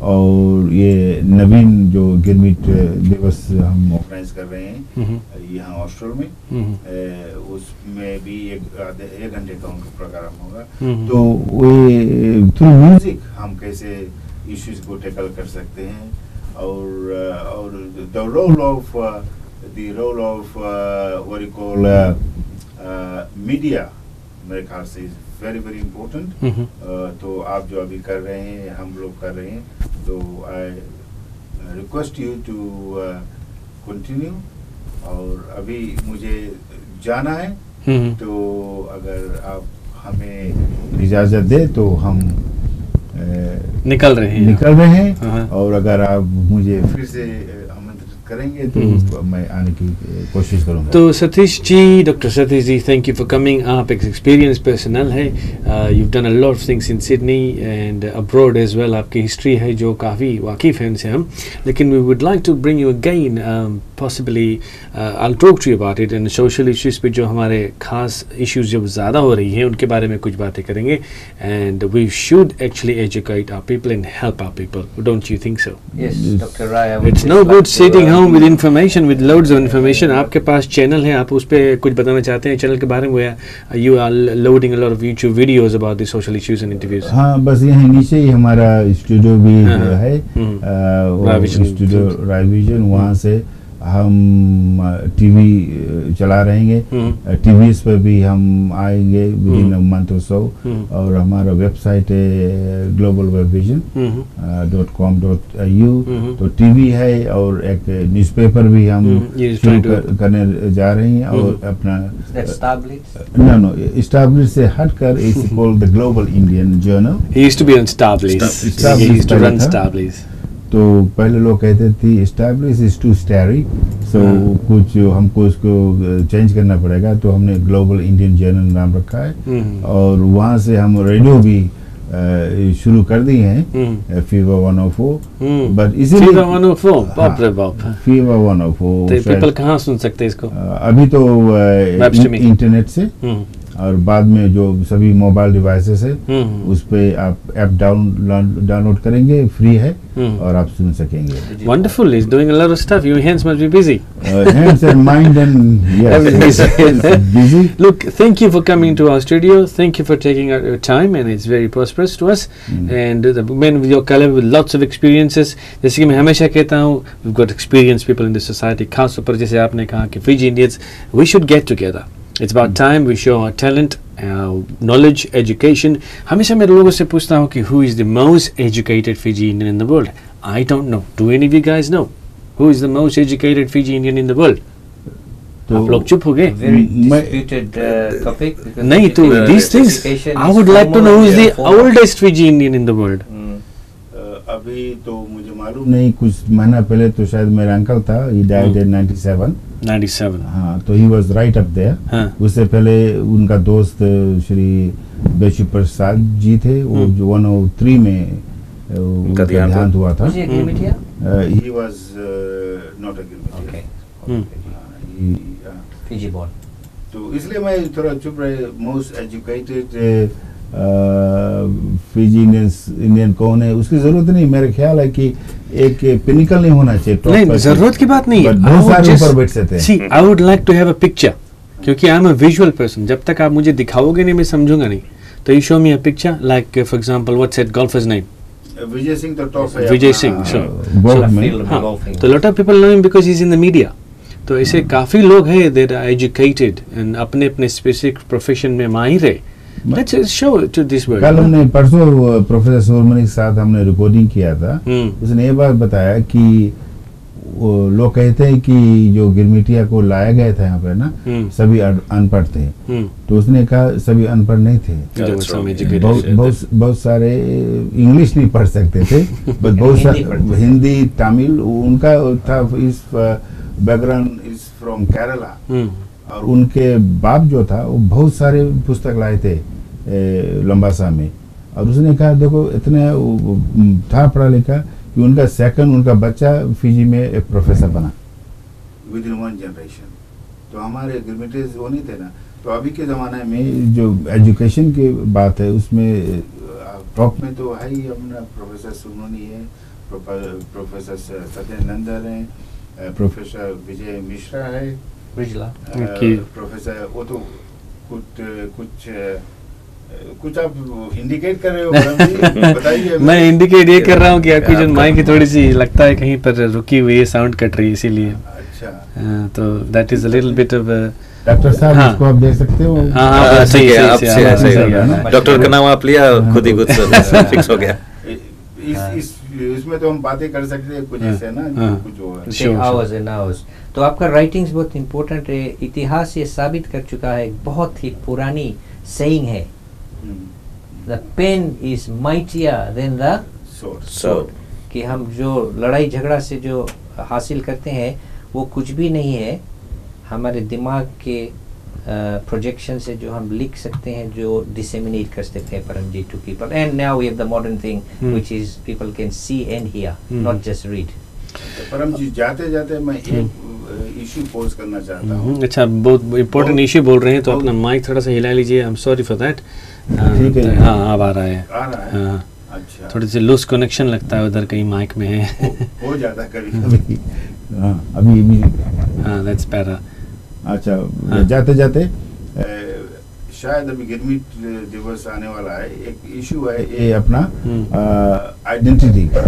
और ये नवीन जो गिरमिट दिवस हम ऑर्गेनाइज कर रहे हैं यहाँ हॉस्टल में, उसमें भी 1 घंटे का उनका प्रोग्राम होगा. तो वो थ्रू म्यूजिक हम कैसे इश्यूज को टैकल कर सकते हैं. और the role of what you call media, मेरे ख्याल से इज वेरी वेरी इम्पोर्टेंट. तो आप जो अभी कर रहे हैं, हम लोग कर रहे हैं, तो I request you to continue. और अभी मुझे जाना है, तो अगर आप हमें इजाजत दे तो हम निकल रहे हैं. और अगर आप मुझे फिर से करेंगे तो मैं आने की कोशिश करूंगा. तो Satish ji, doctor Satish ji, thank you for coming. आप एक एक्सपीरियंस पर्सनल है, you done a lot of things in Sydney and abroad as well. आपकी हिस्ट्री है जो काफ़ी वाकिफ़ है उनसे हम, लेकिन we would like to bring you again, possibly I talk to you about it. And social issues पे जो हमारे खास इश्यूज़ जब ज़्यादा हो रही हैं उनके बारे में कुछ बातें करेंगे. And we should actually educate our people and help our people. Don't you think so? Yes doctor Rai, it's no good sitting home with information, with loads of information. आपके पास चैनल है, आप उस पे कुछ बताना चाहते हैं चैनल के बारे में? You are loading a lot of YouTube videos about the social issues and interviews. हाँ, बस यहाँ नीचे ही हमारा स्टूडियो भी है, स्टूडियो राय विजन. वहाँ से हम टीवी चला रहेंगे, टीवी पर भी हम आएंगे विद इन अ मंथ और सो. और हमारा वेबसाइट है globalwebvision.com.au. तो टीवी है और एक न्यूज़पेपर भी हम शुरू करने जा रहे हैं. और अपना नो Starbliss से हटकर it's called the global Indian journal. He used to be on Starbliss. He used to run Starbliss. तो पहले लोग कहते थे Starbliss is too starry, so कुछ हमको उसको चेंज करना पड़ेगा. तो हमने ग्लोबल इंडियन जर्नल नाम रखा है. और वहाँ से हम रेडियो भी शुरू कर दिए हैं, फीवर 104. बट इसीलिए फीवर 104, बाप रे बाप, फीवर 104 तो पीपल कहाँ सुन सकते हैं इसको? अभी तो इंटरनेट से और बाद में जो सभी मोबाइल डिवाइसेस है उस पे आप ऐप डाउनलोड करेंगे, फ्री है और आप सुन सकेंगे। Wonderful, he's doing a lot of stuff. Your hands must be busy. Hands and mind and yes, Everything is busy. Look, thank you for coming to our studio. Thank you for taking out your time, and it's very prosperous to us. And the men with your color with lots of experiences. जैसे कि मैं हमेशा कहता हूँ, we've got experienced people in this society. खास तौर पर जैसे आपने कहा कि Fiji Indians, we should get together. It's about time we show our talent, knowledge, education. हमेशा मैं लोगों से पूछता हूँ कि who is the most educated Fiji Indian in the world? I don't know. Do any of you guys know? Who is the most educated Fiji Indian in the world? आप लोग चुप हो गए? Very disputed topic. नहीं तो these things I would like to know who is the oldest Fiji Indian in the world. अभी तो मुझे मालूम नहीं, कुछ महीना पहले तो शायद मेरा अंकल था, he died in 97. हाँ, तो he was right up there. उससे पहले उनका दोस्त श्री बेशु प्रसाद जी थे, वो जो 103 में उनका देहांत हुआ था. He was not a Gilmitian. Fiji born. तो इसलिए मैं थोड़ा चुप रहे. मोस्ट एजुकेटेड फिजी इंडियन कौन है उसकी जरूरत नहीं. मेरा ख्याल है कि एक पिनिकल नहीं होना चाहिए. नहीं, जरूरत की बात नहीं है. बहुत सारे ऊपर बैठ सकते हैं. See, I would like to have a picture, क्योंकि I am a visual person. जब तक आप मुझे दिखाओगे नहीं मैं समझूंगा नहीं. तो you show me a picture, like for example, what's that golfer's name? Vijay Singh तो टॉप है. Vijay Singh. So a lot of people know him because he's in the media. तो ऐसे काफी लोग हैं that are educated and अपने अपने specific profession में माहिर है. Let's show it to this world. कल हमने परसों प्रोफेसर सोरमनी के साथ हमने रिकॉर्डिंग किया था. उसने ये बात बताया कि लोग कहते हैं कि जो गिरमिटिया को लाया गया था यहाँ पे ना, सभी अनपढ़ थे. तो उसने कहा सभी अनपढ़ नहीं थे. बहुत सारे इंग्लिश नहीं पढ़ सकते थे, बट बहुत सारे हिंदी, तमिल, उनका था. इस बैकग्राउंड इज फ्रॉम केरला. और उनके बाप जो था वो बहुत सारे पुस्तक लाए थे लंबासा में. और उसने कहा देखो इतने था पढ़ा लिखा कि उनका बच्चा फिजी में एक प्रोफेसर बना विद इन वन जनरेशन. तो हमारे गिरमिटीज वो नहीं थे ना. तो अभी के ज़माने में जो एजुकेशन की बात है उसमें टॉप में तो है ही अपना प्रोफेसर सुमोनी है, प्रोफेसर सत्यानंदन है, प्रोफेसर विजय मिश्रा है, प्रोफेसर वो तो कुछ आप इंडिकेट कर रहे हो. बताइए. मैं इंडिकेट ये कर रहा हूँ कि आपकी जो माइक की थोड़ी सी लगता है कहीं पर रुकी हुई है, साउंड कट रही है इसीलिए. अच्छा. तो that is a little bit of. Doctor साहब इसको आप देख सकते हो. हाँ सही है. डॉक्टर का नाम आप लिया, खुद ही कुछ फिक्स हो गया. इसमें तो हम बातें कर सकते हैं कुछ ऐसे ना, कुछ hours. तो आपका राइटिंग्स बहुत इम्पोर्टेंट है. इतिहास ये साबित कर चुका है, बहुत ही पुरानी सेइंग है, the pen is mightier than the sword. कि हम जो लड़ाई झगड़ा से जो हासिल करते हैं वो कुछ भी नहीं है. हमारे दिमाग के प्रोजेक्शन से जो हम लिख सकते हैं, जो डिसेमिनेट कर सकते हैं Paramjeet to people. And now we have the modern thing which is people can see and hear, not just read. Paramjeet जाते जाते मैं एक इशू पोज करना चाहता हूँ. अच्छा, बहुत इम्पोर्टेंट इशू बोल रहे हैं तो अपना माइक थोड़ा सा हिला लीजिए. I am sorry for that. ठीक है. हाँ अब आ रहा है. हाँ. अच्छा. थोड़ी सी लूज कनेक्शन लगता है उधर कहीं माइक में है. हो जाता कभी. हाँ अभी. हाँ दैट्स बेटर. अच्छा. जाते जाते शायद अभी गिरमिट दिवस आने वाला है. एक इशू है ये अपना आइडेंटिटी का,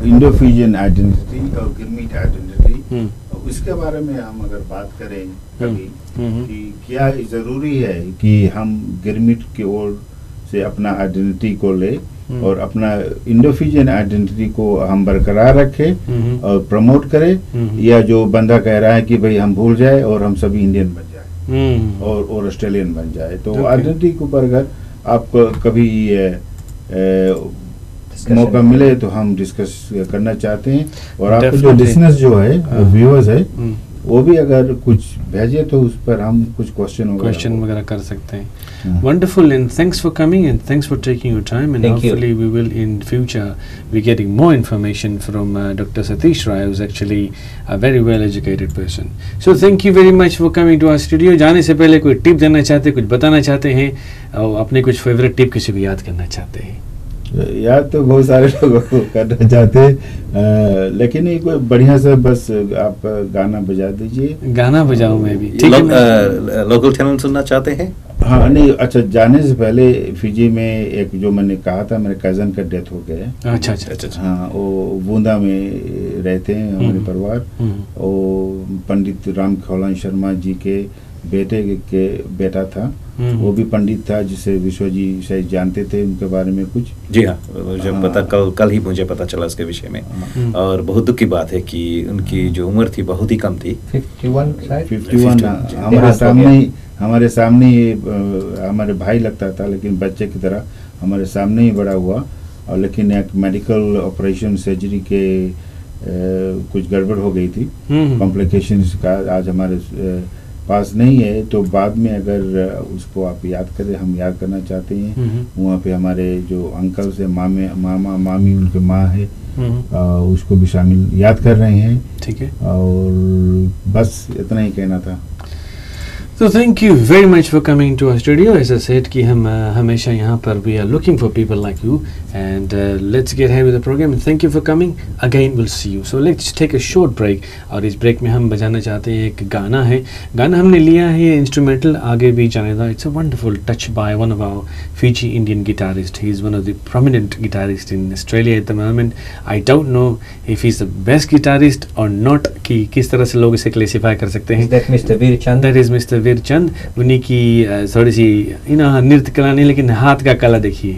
इंडो फिजियन आइडेंटिटी और गिरमिट आइडेंटिटी. उसके बारे में हम अगर बात करें कभी कि क्या जरूरी है कि हम गिरमिट की ओर से अपना आइडेंटिटी को ले और अपना इंडो फिजियन आइडेंटिटी को हम बरकरार रखें और प्रमोट करें, या जो बंदा कह रहा है कि भाई हम भूल जाए और हम सभी इंडियन बन जाए और ऑस्ट्रेलियन बन जाए. तो आइडेंटिटी के ऊपर अगर आपको कभी मौका मिले तो हम डिस्कस करना चाहते हैं. और आपको जो लिसनर्स जो है, व्यूअर्स है, वो भी अगर कुछ भेजे तो उस पर हम कुछ क्वेश्चन वगैरह कर सकते हैं. Wonderful, and thanks for coming and thanks for taking your time, and Thank you. hopefully we will in future be getting more information from Dr. Satish Rai, who's actually a very well educated person. So thank you very much for coming to our studio. जाने से पहले कोई tip देना चाहते, कुछ बताना चाहते हैं, और अपने कुछ फेवरेट टिप किसी भी याद करना चाहते हैं? याद तो बहुत सारे लोगों को करना चाहते हैं, लेकिन ये कोई बढ़िया सा बस आप गाना बजा दीजिए. गाना बजाऊं मैं भी? ठीक है. लोकल चैनल सुनना चाहते हैं? हाँ नहीं, अच्छा, जाने से पहले फिजी में एक जो मैंने कहा था, मेरे कज़न का डेथ हो गया है. अच्छा. हाँ, वो बूंदा में रहते हैं हमारे परिवार. वो पंडित राम खौलान शर्मा जी के बेटा था. वो भी पंडित था, जिसे विश्व जी शायद जानते थे उनके बारे में कुछ. जी हाँ, मुझे पता, कल ही मुझे पता चला इसके विषय में. और बहुत दुख की बात है कि उनकी जो उम्र थी बहुत ही कम थी. 51 हमारे सामने हमारे भाई लगता था, लेकिन बच्चे की तरह हमारे सामने ही बड़ा हुआ. और लेकिन एक मेडिकल ऑपरेशन सर्जरी के कुछ गड़बड़ हो गई थी, कॉम्प्लिकेशंस का आज हमारे पास नहीं है. तो बाद में अगर उसको आप याद करें, हम याद करना चाहते हैं. वहाँ पे हमारे जो अंकल से मामा मामी उनके माँ है, उसको भी शामिल याद कर रहे हैं. ठीक है. और बस इतना ही कहना था. So thank you very much for coming to our studio. As I said कि हम हमेशा यहाँ पर we are looking for people like you, and let's get ahead with the program, and thank you for coming. Again we'll see you. So let's take a short break. और इस break में हम बजाना चाहते हैं एक गाना है. गाना हमने लिया है इंस्ट्रूमेंटल, आगे भी जानेगा. It's a wonderful touch by one of our Fiji Indian guitarists. He is one of the prominent guitarists in Australia at the moment. I don't know if he's the best guitarist or not, कि किस तरह से लोग इसे क्लेसिफाई कर सकते हैं. Is that Mr. Veer Chand? That is Mr. वीर चंद. उन्हीं की थोड़ी सी नृत्य कला नहीं, लेकिन हाथ का कला देखिए.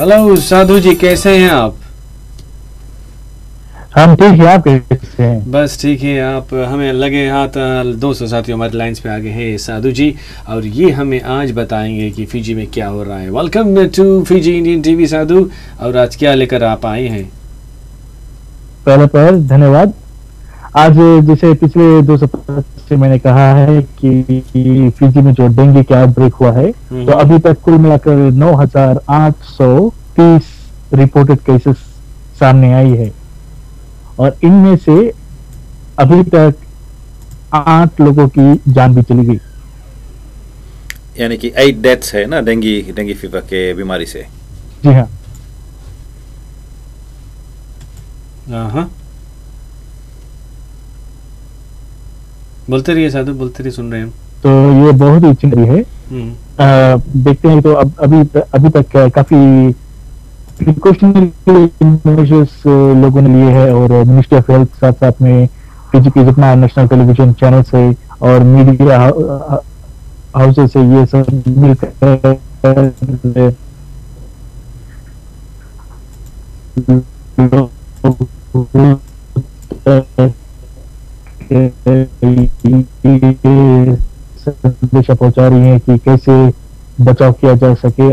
हेलो साधु जी, कैसे हैं आप? हम ठीक है, आप कैसे हैं? बस ठीक है। आप हमें लगे हाथ 200 साथियों हमारे लाइन्स पे आगे हैं साधु जी, और ये हमें आज बताएंगे कि फिजी में क्या हो रहा है। Welcome to Fiji Indian TV साधु, और आज क्या लेकर आप आए हैं? पहले पर धन्यवाद। आज जैसे पिछले 2 सप्ताह से मैंने कहा है कि फिजी में जो डेंगू का आउटब्रेक हुआ है, तो अभी तक कुल मिलाकर 9,830 रिपोर्टेड केसेस सामने आई है, और इनमें से अभी तक 8 लोगों की जान भी चली गई। यानी कि 8 डेथ्स है ना डेंगू फीवर के बीमारी से। जी हाँ। हाँ, बोलते रहिए साधु, बोलते रहिए, सुन रहे हैं। तो ये बहुत ही चिंता है। देखते हैं तो अभी तक काफी प्रिकॉशनरी मेजर्स लोगों ने लिए हैं, और मिनिस्ट्री ऑफ हेल्थ साथ साथ में फिजी के जितना नेशनल टेलीविजन चैनल्स है और मीडिया हाउसेस है, ये सब मिलकर संदेशा पहुंचा रही है कि कैसे बचाव किया जा सके।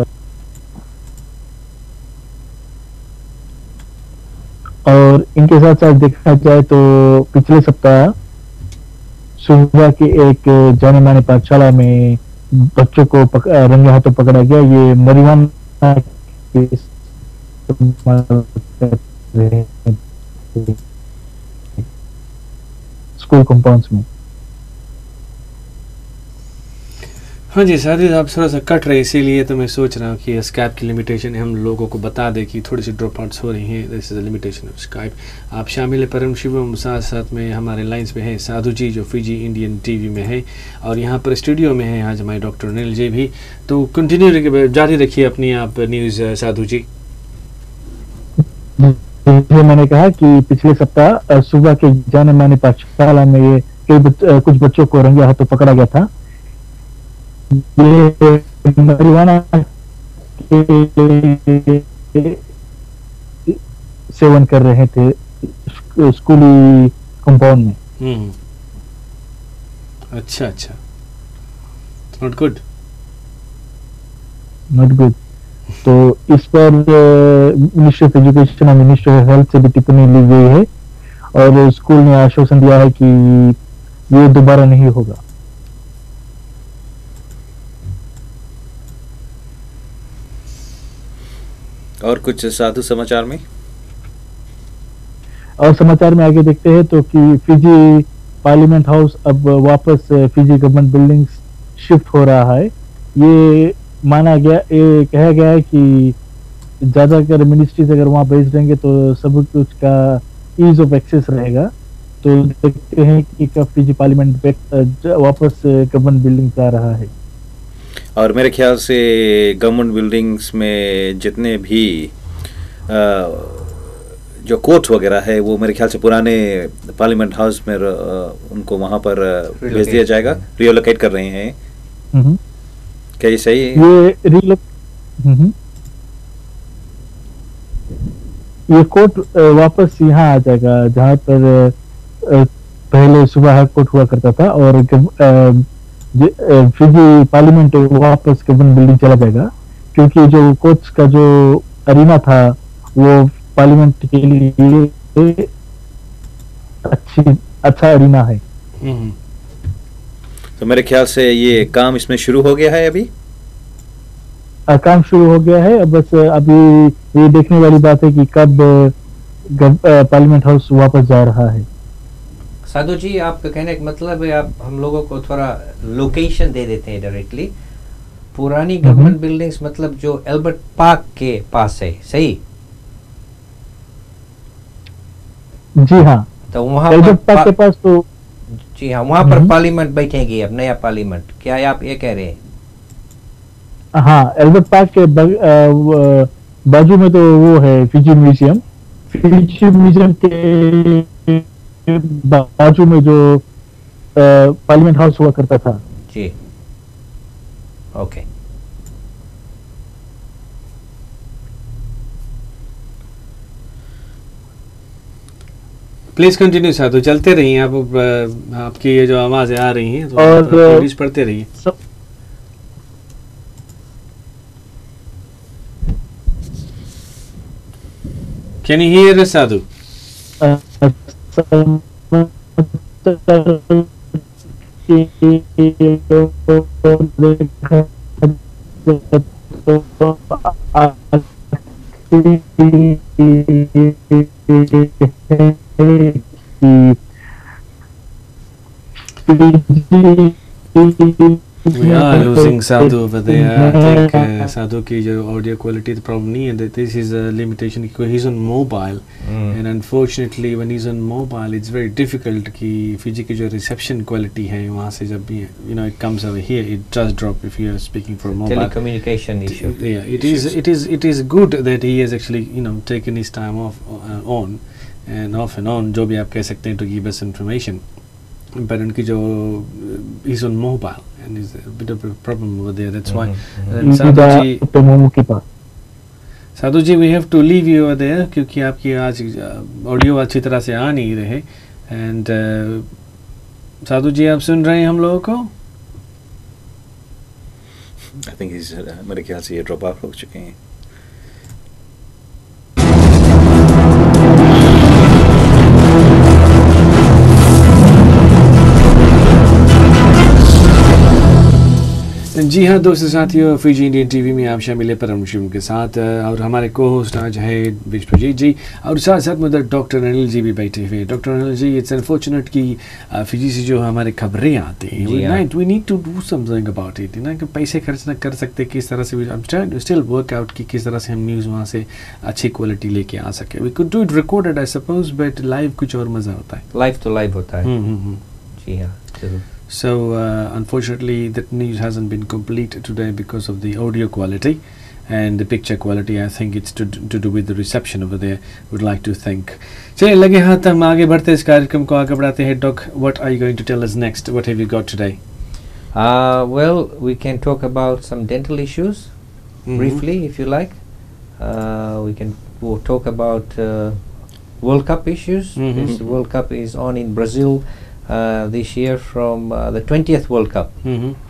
और इनके साथ साथ देखा जाए तो पिछले सप्ताह सुबह के एक जाने माने पाठशाला में बच्चों को रंगे हाथों पकड़ा गया। ये marijuana के इस्तेमाल कर रहे थे स्कूल कंपाउंड्स में। हाँ जी साथी, आप थोड़ा सा कट रहे, इसीलिए तो मैं सोच रहा हूँ कि स्काइप की लिमिटेशन हम लोगों को बता दें कि थोड़ी सी ड्रॉप आउट्स हो रही हैं। This is the limitation of Skype. आप शामिल है परम शिवम, साथ साथ में हमारे लाइंस पे है साधु जी जो फिजी इंडियन टीवी में है, और यहाँ पर स्टूडियो में है आज हमारे डॉक्टर अनिल जी भी। तो कंटिन्यू जारी रखिए अपनी आप न्यूज़ साधु जी। मैंने कहा कि पिछले सप्ताह सुबह के जाने माने पाठशाला में कुछ बच्चों को रंगे हाथों पकड़ा गया था। ये marijuana के सेवन कर रहे थे स्कूली कंपाउंड में। अच्छा, नॉट गुड। तो इस पर मिनिस्ट्री ऑफ एजुकेशन और मिनिस्ट्री ऑफ हेल्थ से भी टिप्पणी ली गई है, और स्कूल ने आश्वासन दिया है कि ये दोबारा नहीं होगा। और कुछ साधु समाचार में? और समाचार में आगे देखते हैं तो कि फिजी पार्लियामेंट हाउस अब वापस फिजी गवर्नमेंट बिल्डिंग्स शिफ्ट हो रहा है। ये कहा गया है कि ज्यादातर मिनिस्ट्रीज अगर वहां बेस्ड रहेंगे तो सब कुछ का ईज ऑफ एक्सेस रहेगा। तो देखते हैं कि कब फिजी पार्लियामेंट वापस गवर्नमेंट बिल्डिंग आ रहा है। और मेरे ख्याल से गवर्नमेंट बिल्डिंग्स में जितने भी जो कोर्ट वगैरह है वो मेरे ख्याल से पुराने पार्लियामेंट हाउस में उनको वहां पर भेज दिया जाएगा। रिलोकेट कर रहे हैं। क्या ये सही है? ये कोर्ट वापस यहाँ आ जाएगा जहाँ पर पहले सुबह कोर्ट हुआ करता था, और फिजी पार्लियामेंट वापस गवर्नमेंट बिल्डिंग चला जाएगा, क्योंकि जो कोर्ट्स का जो अरीना था वो पार्लियामेंट के लिए अच्छा अरीना है। तो मेरे ख्याल से ये काम इसमें शुरू हो गया है। अभी काम शुरू हो गया है। बस अभी ये देखने वाली बात है कि कब पार्लियामेंट हाउस वापस जा रहा है। साधु जी, आपका कहने का मतलब है आप हम लोगों को थोड़ा लोकेशन दे देते हैं डायरेक्टली। पुरानी गवर्नमेंट बिल्डिंग्स मतलब जो एल्बर्ट पार्क के पास है, सही? जी हाँ, तो वहाँ एल्बर्ट पार्क के पास तो जी हाँ, वहाँ पर पार्लियामेंट बैठेगी अब, नया पार्लियामेंट। क्या आप ये कह रहे हैं? हाँ, एल्बर्ट पार्क के बाजू में तो वो है फिजी म्यूजियम। फिजी म्यूजियम के बाजू में जो पार्लियामेंट हाउस हुआ करता था। जी, ओके। प्लीज कंटिन्यू साधु, चलते रहिए आप। आपकी ये जो आवाजें आ रही हैं तो और प्लीज पढ़ते रहिए। Can you hear us, Sadhu? We are losing Sadhu over there. I think Sadhu की जो audio quality तो problem नहीं है. That this is a limitation because he's on mobile, and unfortunately when he's on mobile it's very difficult कि Fiji की जो reception quality है वहाँ से जब भी it comes over here it does drop if you are speaking from mobile. Telecommunication issue. Yeah, it is good that he has actually taken his time off and on जो भी आप कह सकते हैं to give us information. But उनकी जो is on mobile and is a bit of a problem over there. That's why Sadhu ji, we have to leave you over there क्योंकि आपकी आज ऑडियो अच्छी तरह से आ नहीं रहे. And साधु जी आप सुन रहे हैं हम लोगों को? I think he's मेरे ख्याल से ये ड्रॉप आउट हो चुके हैं. जी हाँ दोस्तों साथियों, फीजी इंडियन टीवी में आप शामिल है परम शिवम के साथ और हमारे को होस्ट आज है विश्वजीत जी और साथ साथ में डॉक्टर अनिल जी भी बैठे हुए हैं. Doctor Anil ji, it's unfortunate कि फीजी से जो हमारे खबरें आती हैं we need to do something about it ना, कि पैसे खर्च ना कर सकते किस तरह से. भी स्टिल वर्क आउट कि किस तरह से हम न्यूज़ वहाँ से अच्छी क्वालिटी लेके आ सके. We could do it recorded I suppose, but live कुछ और मज़ा होता है. लाइव तो लाइव होता है. जी हाँ जरूर. So unfortunately that news hasn't been complete today because of the audio quality and the picture quality. I think it's to do with the reception over there. Would like to thank. चलिए लगे हाथ हम आगे बढ़ते इस कार्यक्रम को आगे बढ़ाते हैं. Doc, what are you going to tell us next? What have you got today? Well, we can talk about some dental issues briefly if you like. We'll talk about World Cup issues. This World Cup is on in Brazil. This year from the 20th World Cup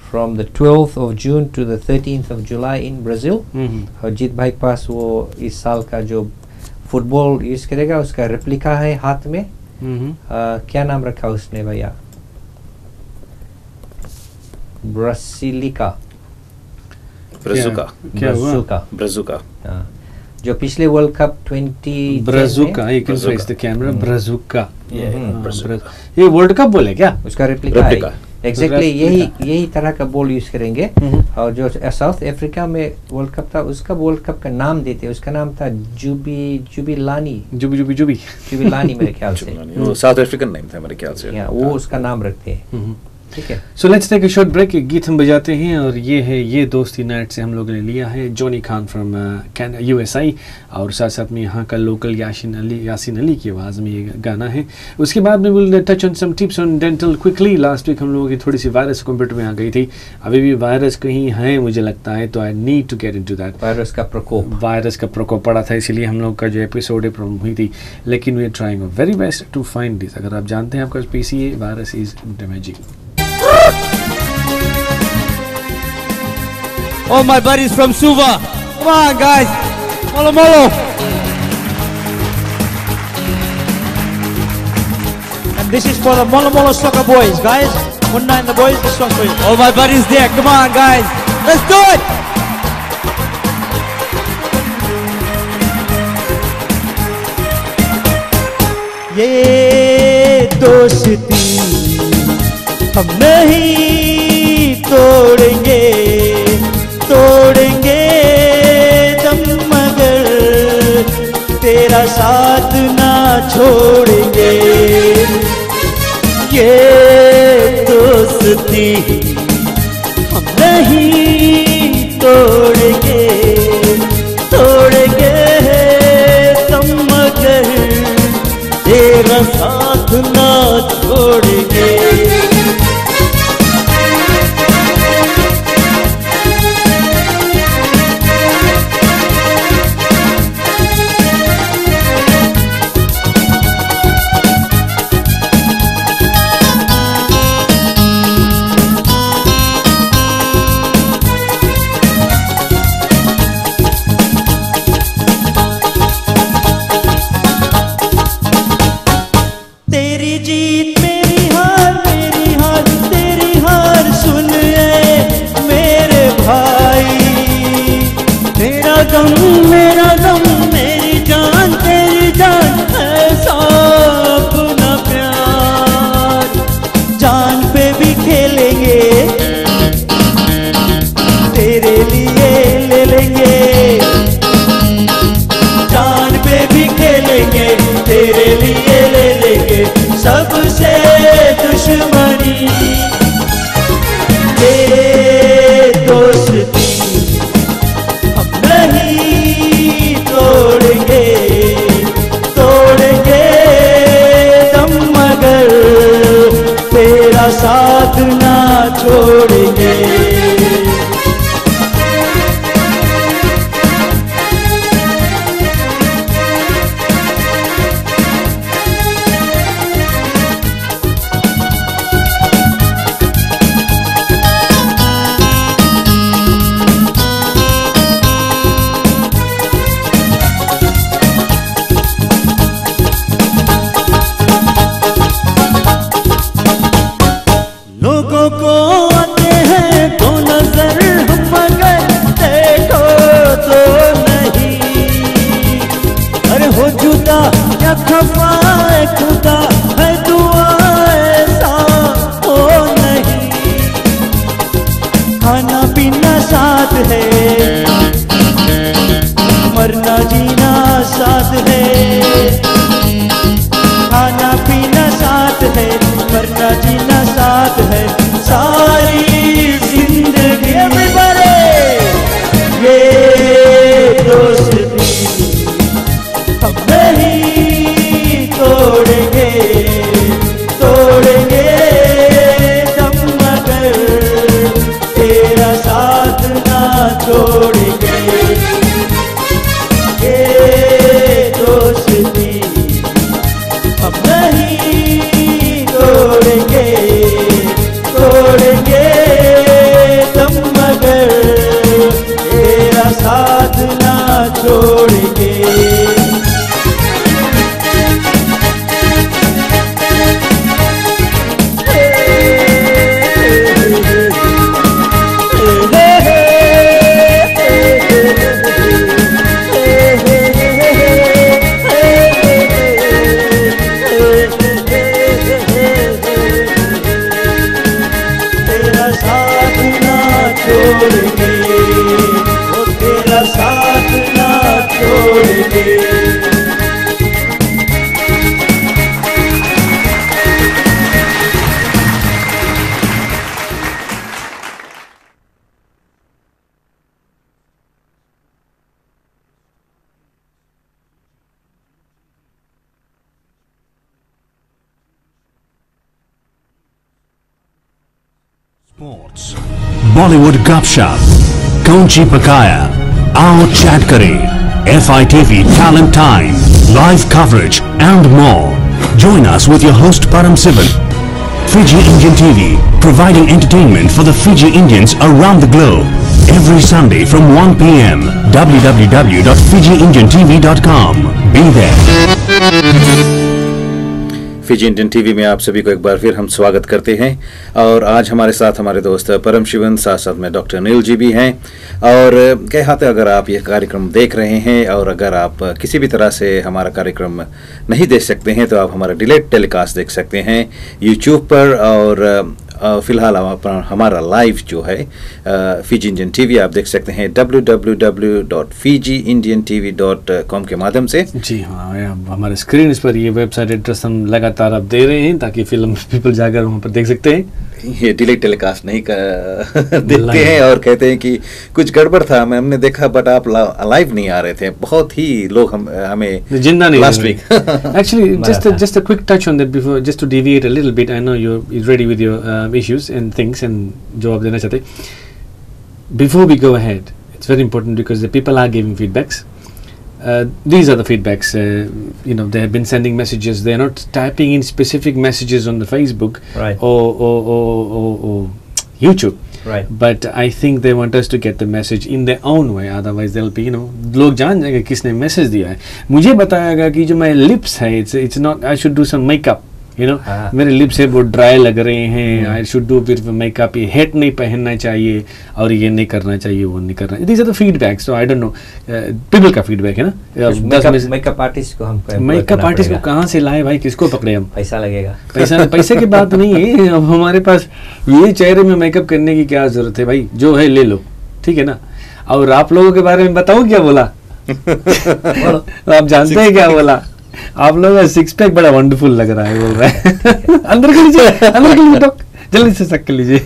from the 12th of June to the 13th of July in Brazil. और जीत भाई पास वो इस साल का जो football use करेगा उसका replica है हाथ में. क्या नाम रखा उसने भैया? ब्रासिलिका. ब्राजुका. जो पिछले world cup 20 ब्राजुका, you can face the camera. ब्राजुका. ये वर्ल्ड कप बोले क्या? उसका रेप्लिका है. एग्जैक्टली यही तरह का बॉल यूज करेंगे. और जो साउथ अफ्रीका में वर्ल्ड कप था उसका वर्ल्ड कप का नाम देते हैं. उसका नाम था जुबिलानी मेरे ख्याल से. वो साउथ अफ्रीकन नेम था मेरे ख्याल से. वो उसका नाम रखते हैं. ठीक है. So let's take a short break. एक गीत हम बजाते हैं और ये है ये दोस्ती नाइट से हम लोगों ने लिया है जॉनी खान फ्रॉम USA और साथ साथ में यहाँ का लोकल यासीन अली की आवाज़ में ये गाना है. उसके बाद में will touch on some tips on dental quickly. Last week हम लोगों की थोड़ी सी वायरस कंप्यूटर में आ गई थी. अभी भी वायरस कहीं है मुझे लगता है, तो I need to get into that. Virus का प्रकोप पड़ा था, इसीलिए हम लोग का जो एपिसोड है प्रॉब्लम हुई थी. लेकिन we are trying our very best to find this. अगर आप जानते हैं आपका PCA virus is damaging. All my buddies from Suva, come on guys, molo molo. And this is for the Molo Molo soccer boys, guys. Munna and the boys, this one's for you. All my buddies there, come on guys, let's do it. ये दोस्ती हम नहीं तोड़ेंगे दम मगर तेरा साथ ना छोड़ेंगे. ये दोस्ती हम नहीं तोड़ेंगे दम मगर तेरा साथ ना छोड़ेंगे. गम मेरी जान तेरी जान, ऐसा अपना प्यार। जान पे भी खेलेंगे, तेरे लिए ले लेंगे। जान पे भी खेलेंगे, तेरे लिए ले लेंगे। सबसे दुश्मनी ये दोस्ती हम नहीं तोड़ेंगे, तोड़ेंगे दम मगर तेरा साथ ना छोड़ेंगे। लोगों को आते हैं तो नजर हम मगर देखो तो नहीं। अरे हो जुदा या खफा है खुदा है दुआ ऐसा हो नहीं। खाना पीना साथ है, मरना जीना साथ है। खाना पीना साथ है, मरना जीना साथ है। सारी जिंदगी everybody ये दोस्ती हम नहीं तोड़ेंगे, तोड़ेंगे दम मगर तेरा साथ ना छोड़ेंगे। ये दोस्ती हम नहीं तोड़ेंगे, तोड़ेंगे दम मगर तेरा साथ ना छोड़ेंगे। तेरा साथ ना छोड़ेंगे, वो तेरा साथ ना छोड़ेंगे। Sports, Bollywood Gupshup, Kaunchi Pakaya, Aao Chat Kare, FITV Talent Time, live coverage and more. Join us with your host Param Sivan. Fiji Indian TV, providing entertainment for the Fiji Indians around the globe. Every Sunday from 1 p.m. www.fijiindiantv.com. Be there. Fiji Indian TV में आप सभी को एक बार फिर हम स्वागत करते हैं। और आज हमारे साथ हमारे दोस्त परम शिवन, साथ साथ में डॉक्टर नील जी भी हैं। और कई हाथ अगर आप ये कार्यक्रम देख रहे हैं और अगर आप किसी भी तरह से हमारा कार्यक्रम नहीं देख सकते हैं तो आप हमारा डिलेट टेलीकास्ट देख सकते हैं यूट्यूब पर। और फिलहाल हमारा लाइव जो है फिजी इंडियन टीवी आप देख सकते हैं www.fijiindiantv.com के माध्यम से। जी हाँ, हमारे स्क्रीन पर ये वेबसाइट एड्रेस हम लगातार अब दे रहे हैं ताकि फिल्म पीपल जाकर वहाँ पर देख सकते हैं। ये डिलेट टेलीकास्ट नहीं देखते हैं और कहते हैं कि कुछ गड़बड़ था, हमने देखा बट आप लाइव नहीं आ रहे थे। बहुत ही लोग हमें जिंदा नहीं last week actually just a quick touch on that before, just to deviate a little bit. I know you're ready with your issues and things and जवाब देना चाहते। Before we go ahead, it's very important because the people are giving feedbacks. These are the feedbacks. They have been sending messages. They are not typing in specific messages on the Facebook Right. or YouTube. Right. But I think they want us to get the message in their own way. Otherwise, they'll be, लोग जान जाएंगे किसने message दिया है। मुझे बताया गया कि जो my lips है, it's not. I should do some makeup. You know मेरे लिप्स है वो ड्राई लग रहे हैं, I should do with makeup, ये हेट नहीं पहनना चाहिए और ये नहीं करना चाहिए, वो नहीं करना, these are the feedback. So I don't know, people का फीडबैक है ना। मेकअप आर्टिस्ट को हमको, मेकअप आर्टिस्ट को कहाँ से लाए भाई, किसको पकड़े हम? पैसा लगेगा। पैसे की बात नहीं है, अब हमारे पास ये चेहरे में मेकअप करने की क्या जरूरत है भाई, जो है ले लो, ठीक है ना। और आप लोगों के बारे में बताऊं क्या बोला? आप जानते हैं क्या बोला? आप लोगों का सिक्स पैक बड़ा वंडरफुल लग रहा है बोल रहा है। अंदर कर लीजिए, अंदर कर लीजिए, जल्दी से सक कर लीजिए।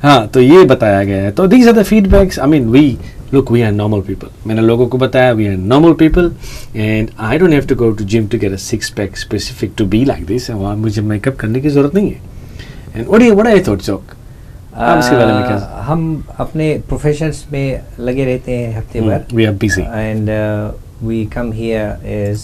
हाँ, तो ये बताया गया है। तो these are the feedbacks. I mean we are normal people. मैंने लोगों को बताया we are normal people and I don't have to go to gym to get a six pack specific to be like this. मुझे makeup करने की जरूरत नहीं है। And what are your thoughts joke? आप इसके बारे में क्या? हम अपने प्रोफेशंस में लगे रहते हैं हफ्ते भर। We are busy and we come here is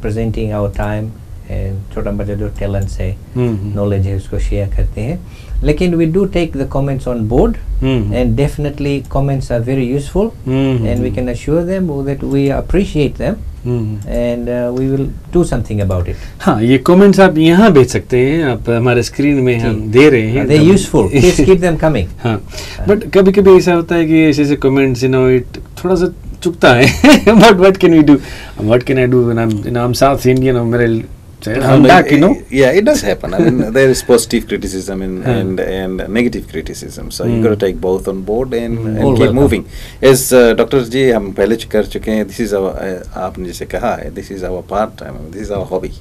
presenting our time and छोटा बड़ा जो टैलेंट्स है, नॉलेज है, उसको शेयर करते हैं। लेकिन we do take the comments on board and definitely comments are very useful and we can assure them that we appreciate them and we will do something about it. हाँ, ये comments आप यहाँ भेज सकते हैं, आप हमारे स्क्रीन में हम दे रहे हैं। They're useful. Please keep them coming. हाँ, but कभी-कभी ऐसा होता है कि ऐसे comments, you know, it थोड़ा सा चुकता है। But what can we do? What can I do when I'm South Indian और मेरे I'm back, you know. Yeah, it does happen. I mean, there is positive criticism and negative criticism. So you got to take both on board and keep moving. As Dr. जी हम पहले कर चुके हैं. This is our आपने जैसे कहा है. This is our part time. This is our hobby.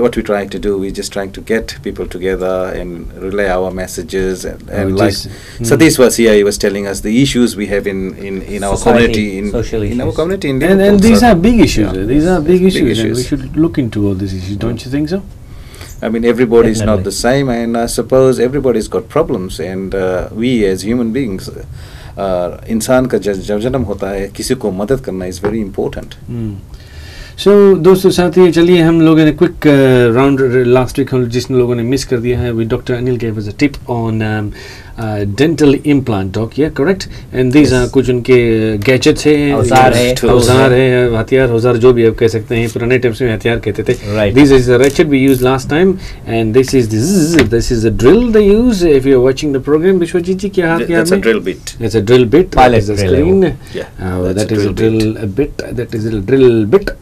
What we trying to do, we just trying to get people together and relay our messages and like Satish was here. He was telling us the issues we have in our community, in our community. And these are big issues. These are big issues. And we should look into all these issues. Don't you think so? I mean, everybody is not the same, and I suppose everybody's got problems, and we as human beings, इंसान का जब जन्म होता है, किसी को मदद करना is very important. So दोस्तों साथी, चलिए हम लोगों ने क्विक राउंड लास्ट वीक हम जिन लोगों ने मिस कर दिया है, we Dr. Anil gave us a tip on dental implant, doc, yeah, correct? And these are कुछ उनके गैजेट्स हैं, औजार है, हथियार, औजार जो भी आप कह सकते हैं, पुराने टाइम्स में हथियार कहते थे. This is the ratchet we used last time, and this is the drill they use. If you are watching the program, Vishwajeet जी क्या हाथ That's a drill bit. It's a drill bit. Pilot the screen. That is a drill bit.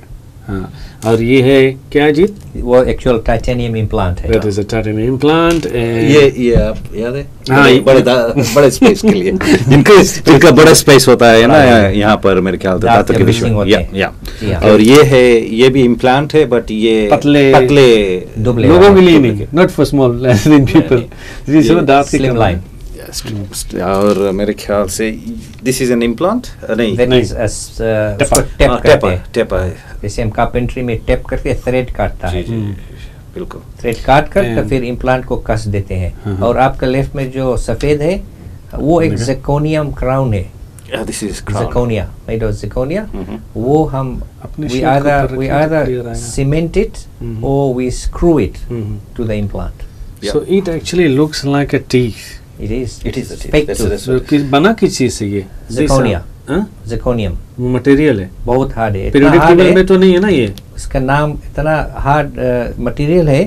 हाँ, और ये है क्या जीत? वो actual titanium implant है. That is a titanium implant. ये आप याद है? हाँ, बड़े स्पेस के लिए जिनका बड़ा स्पेस होता है ना यहाँ पर मेरे ख्याल से दांतों के विषय में. या और ये है, ये भी इम्प्लांट है, बट ये पतले दुबले लोगों के लिए नहीं, not for small thin people. This is दांत की slim line. और मेरे ख्याल से दिस इज एन इम्प्लांट नहीं, टेप है. जैसे हम कार्पेंट्री में टेप करके थ्रेड काटता है, बिल्कुल थ्रेड काट कर फिर इम्प्लांट को कस देते हैं. और आपका लेफ्ट में जो सफेद है वो एक ज़िरकोनियम क्राउन है. This is zirconia, made of zirconia. वो हम we either cement it or we screw it to the implant. So it actually looks like a teeth. It is a fake tooth. बना किस चीज से ये? Zirconia. Zirconium वो material है, बहुत हार्ड है. पीरियोडिक टेबल में तो नहीं है ना ये? उसका नाम इतना हार्ड मटेरियल है,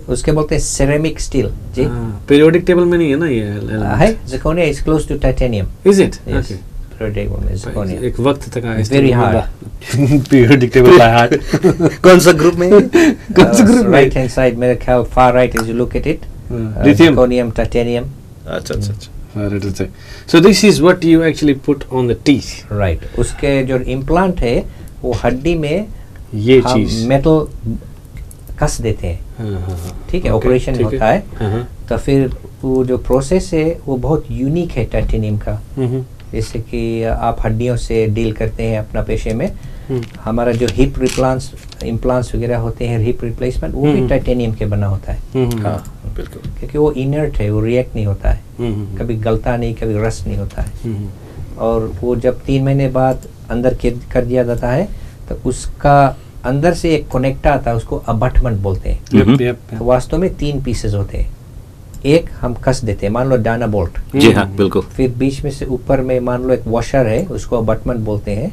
उसके बोलते हैं सेरेमिक स्टील. जी, पीरियोडिक टेबल में नहीं है ना ये? है. Zirconia is close to titanium. Is it? Okay. Periodic table में ज़िरकोनिया एक वक्त तक आया. Very hard. पीरियोडिक टेबल का हार्ड. कौन सा ग्रुप में? कौन सा ग्रुप? राइट हैंड साइड मेरे ख्याल far right is, you look at it. Zirconium, titanium. अच्छा. So this is what you actually put on the teeth. Right. उसके जो इम्प्लांट है वो हड्डी में ये चीज मेटल कस देते हैं. ठीक है, ऑपरेशन होता है. तो फिर वो जो प्रोसेस है वो बहुत यूनिक है टाइटेनियम का. जैसे कि आप हड्डियों से डील करते हैं अपना पेशे में. हमारा जो हिप इम्प्लांट्स वगैरह होते हैं, हिप रिप्लेसमेंट, वो भी टाइटेनियम के बना होता है. हाँ, बिल्कुल. क्योंकि वो इनर्ट है, वो रिएक्ट नहीं होता है, कभी गलता नहीं, कभी रस्ट नहीं होता है. और वो जब 3 महीने बाद अंदर कर दिया जाता है तो उसका अंदर से एक कनेक्टर आता है, उसको अबटमेंट बोलते हैं. वास्तव में 3 पीसेस होते हैं. एक हम कस देते हैं, मान लो डायना बोल्ट. जी हाँ, बिल्कुल. फिर बीच में से ऊपर में मान लो एक वॉशर है, उसको अबटमेंट बोलते हैं.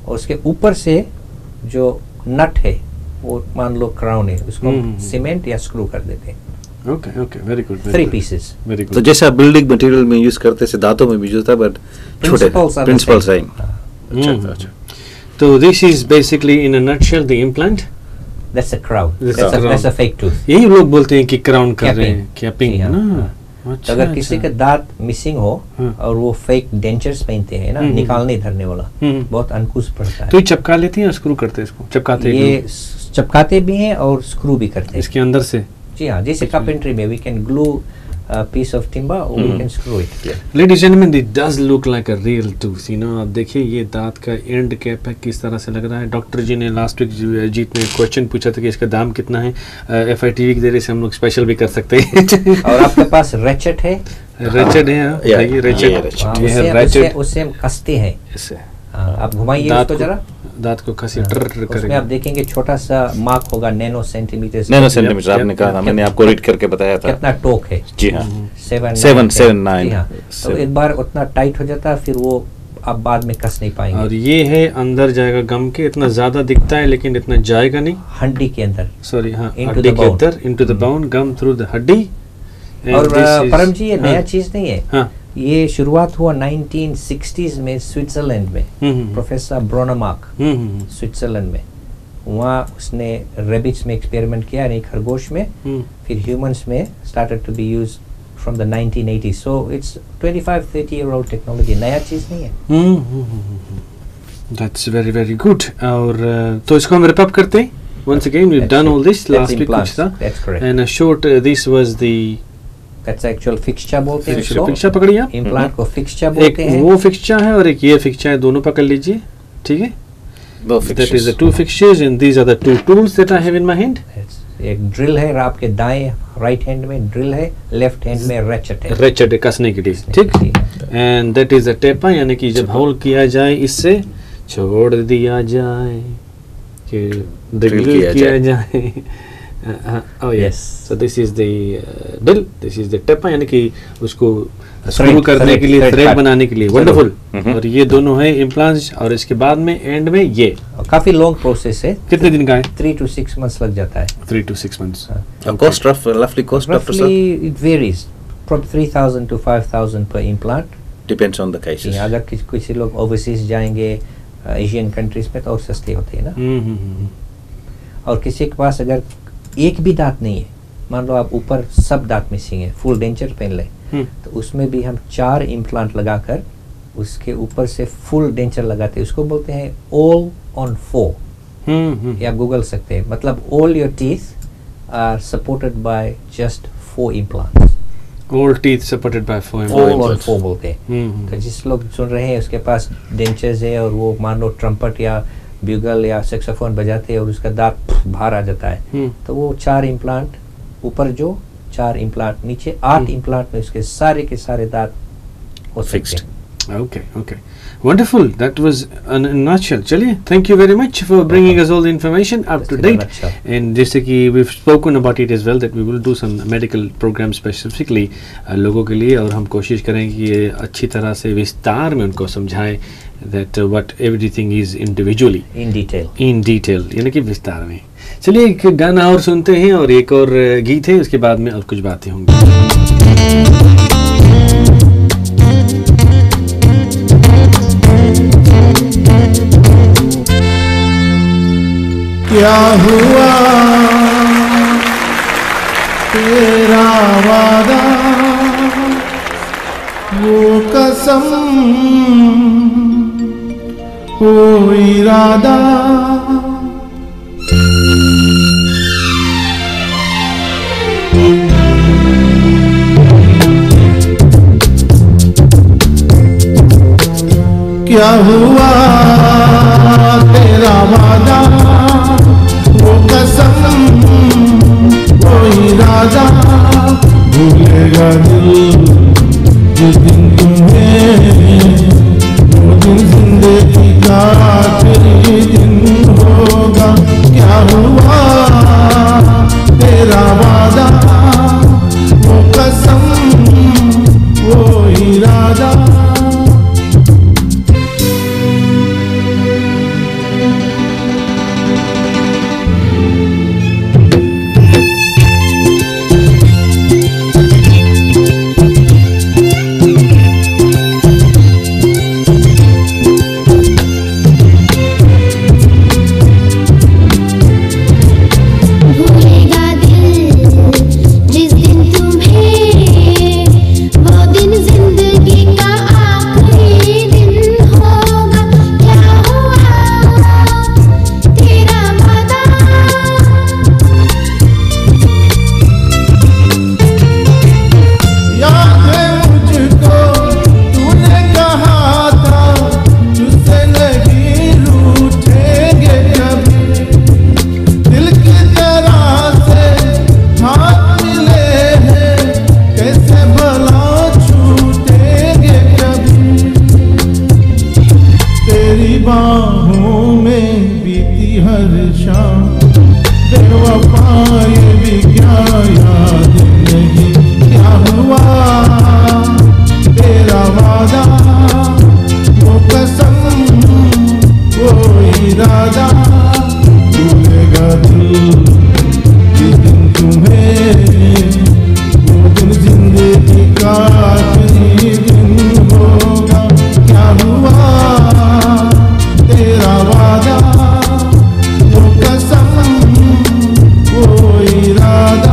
और उसके ऊपर से जो नट है वो मान लो क्राउन है, उसको हम सीमेंट या स्क्रू कर देते हैं। Okay okay, very good, 3 pieces. Very good. तो जैसे आप बिल्डिंग मटेरियल में यूज करते हैं, धातु में भी यूज होता है, बट छोटे प्रिंसिपल सेम। अच्छा। तो this is basically in a nutshell the implant. That's a crown. That's a fake tooth. यही लोग बोलते हैं कि क्राउन कर रहे हैं, कैपिंग है ना। तो अगर किसी के दांत मिसिंग हो और वो फेक डेंचर्स पहनते हैं ना, निकालने धरने वाला, बहुत अंकुश पड़ता है। तो ये चिपका लेते हैं या स्क्रू करते हैं इसको? चिपकाते हैं। ये चिपकाते भी हैं और स्क्रू भी करते हैं इसके अंदर से। जी हाँ, जैसे कार्पेंट्री में we can glue piece of timber or we can screw it. Ladies and gentlemen, it does look like a real tooth. You know, आप देखिए ये दांत का एंड कैप है, किस तरह से लग रहा है। डॉक्टर जी ने लास्ट वीक जीत ने क्वेश्चन पूछा था कि इसका दाम कितना है। FITV के जरिए से हम लोग स्पेशल भी कर सकते हैं। और आपके पास रेचेट है? रेचेट है, रेचेट उससे हम कसते हैं। आप घुमाइए उसको जरा, दांत को खसी टर करेंगे। उसमें आप देखेंगे छोटा सा मार्क होगा, नैनो सेंटीमीटर। आपने कहा, मैंने आपको रीड करके बताया था कितना टोक है। जी हाँ, 779। तो एक बार उतना टाइट हो जाता है, फिर वो आप बाद में कस नहीं पाएंगे। और ये है अंदर जाएगा गम के, इतना ज्यादा दिखता है लेकिन इतना जाएगा नहीं। हड्डी के अंदर, सॉरी हाँ, हड्डी के अंदर, into the bone, gum through the हड्डी। और परम जी ये नया चीज नहीं है। ये शुरुआत हुआ 1960s में स्विट्जरलैंड में। प्रोफेसर ब्रोनमार्क स्विट्जरलैंड में, वहाँ उसने रेबिट्स में एक्सपेरिमेंट किया, यानी खरगोश में, फिर ह्यूमंस में started to be used from the 1980s। So it's 25-30 year old technology, नया चीज नहीं है। That's very very good. और तो इसको हम रैप अप करते हैं। Once again, we've done all this last week कुछ था, and a short this was the That's actual fixture बोलते हैं इसको। fixture पकड़िए आप। इम्प्लांट को fixture बोलते हैं। एक वो fixture है और एक ये fixture है, दोनों पकड़ लीजिए, ठीक है? That is the 2 fixtures and these are the 2 tools that I have in my hand. एक ड्रिल है आपके दाएं राइट हैंड में, ड्रिल है लेफ्ट हैंड में रेचेट है। रेचेट है कसने के लिए, ठीक। And that is the taper, यानी कि जब होल किया जाए इससे छोड़ दिया जाए कि ड्रिल किया जाए। Oh yes. So this is the drill. This is the taper, यानी कि उसको स्क्रू करने के लिए, थ्रेड बनाने के लिए। वंडरफुल। और ये दोनों है इम्प्लांट्स, और इसके बाद में एंड में ये काफी लॉन्ग प्रोसेस है। कितने दिन का है? 3 to 6 months लग जाता है। 3 to 6 months। Cost roughly cost it varies from 3,000 to 5,000 per implant. Depends on the cases. अगर किसी लोग ओवरसीज जाएंगे एशियन कंट्रीज में तो और सस्ते होते हैं ना। और किसी के पास अगर एक भी दांत नहीं है, मान लो आप ऊपर सब दांत मिसिंग है, फुल डेंचर पहन ले, तो उसमें भी हम 4 इम्प्लांट लगाकर उसके ऊपर से फुल डेंचर लगाते हैं। उसको बोलते हैं all on 4। ये आप गूगल सकते हैं। मतलब all your teeth are supported by just 4 implants। All teeth supported by 4 implants। all on 4 बोलते हैं। तो जिस लोग सुन रहे हैं उसके पास डेंचर्स है और वो मान लो ट्रम्पट या ब्यूगल या सेक्सोफोन बजाते हैं और उसका दांत बाहर आ जाता है, तो वो 4 इम्प्लांट ऊपर, जो 4 इम्प्लांट नीचे, 8 इम्प्लांट में उसके सारे के सारे दांत हो सकते हैं। Okay okay, wonderful, that was in nutshell. चलिए, thank you very much for bringing us all the information up to date. And जैसे कि we have spoken about it as well that we will do some medical programme specifically लोगों के लिए, और हम कोशिश करेंगे कि ये अच्छी तरह से विस्तार में उनको समझाएं that what everything is individually in detail यानी कि विस्तार में। चलिए एक गाना और सुनते हैं और एक और गीत है, उसके बाद में और कुछ बातें होंगी। क्या हुआ तेरा वादा, वो कसम, वो इरादा, क्या हुआ तेरा वादा, वो कसम, वो इरादा, भूलेगा दिल जिस दिन तुम्हें, वो दिन जिंदगी का आखिरी दिन होगा। क्या हुआ तेरा वादा, वो कसम, वो इरादा। इरादा भूलेगा दिल जिस दिन तुम्हें, वो दिन जिंदगी का आखिरी दिन होगा। क्या हुआ तेरा वादा, वो कसम वो इरादा।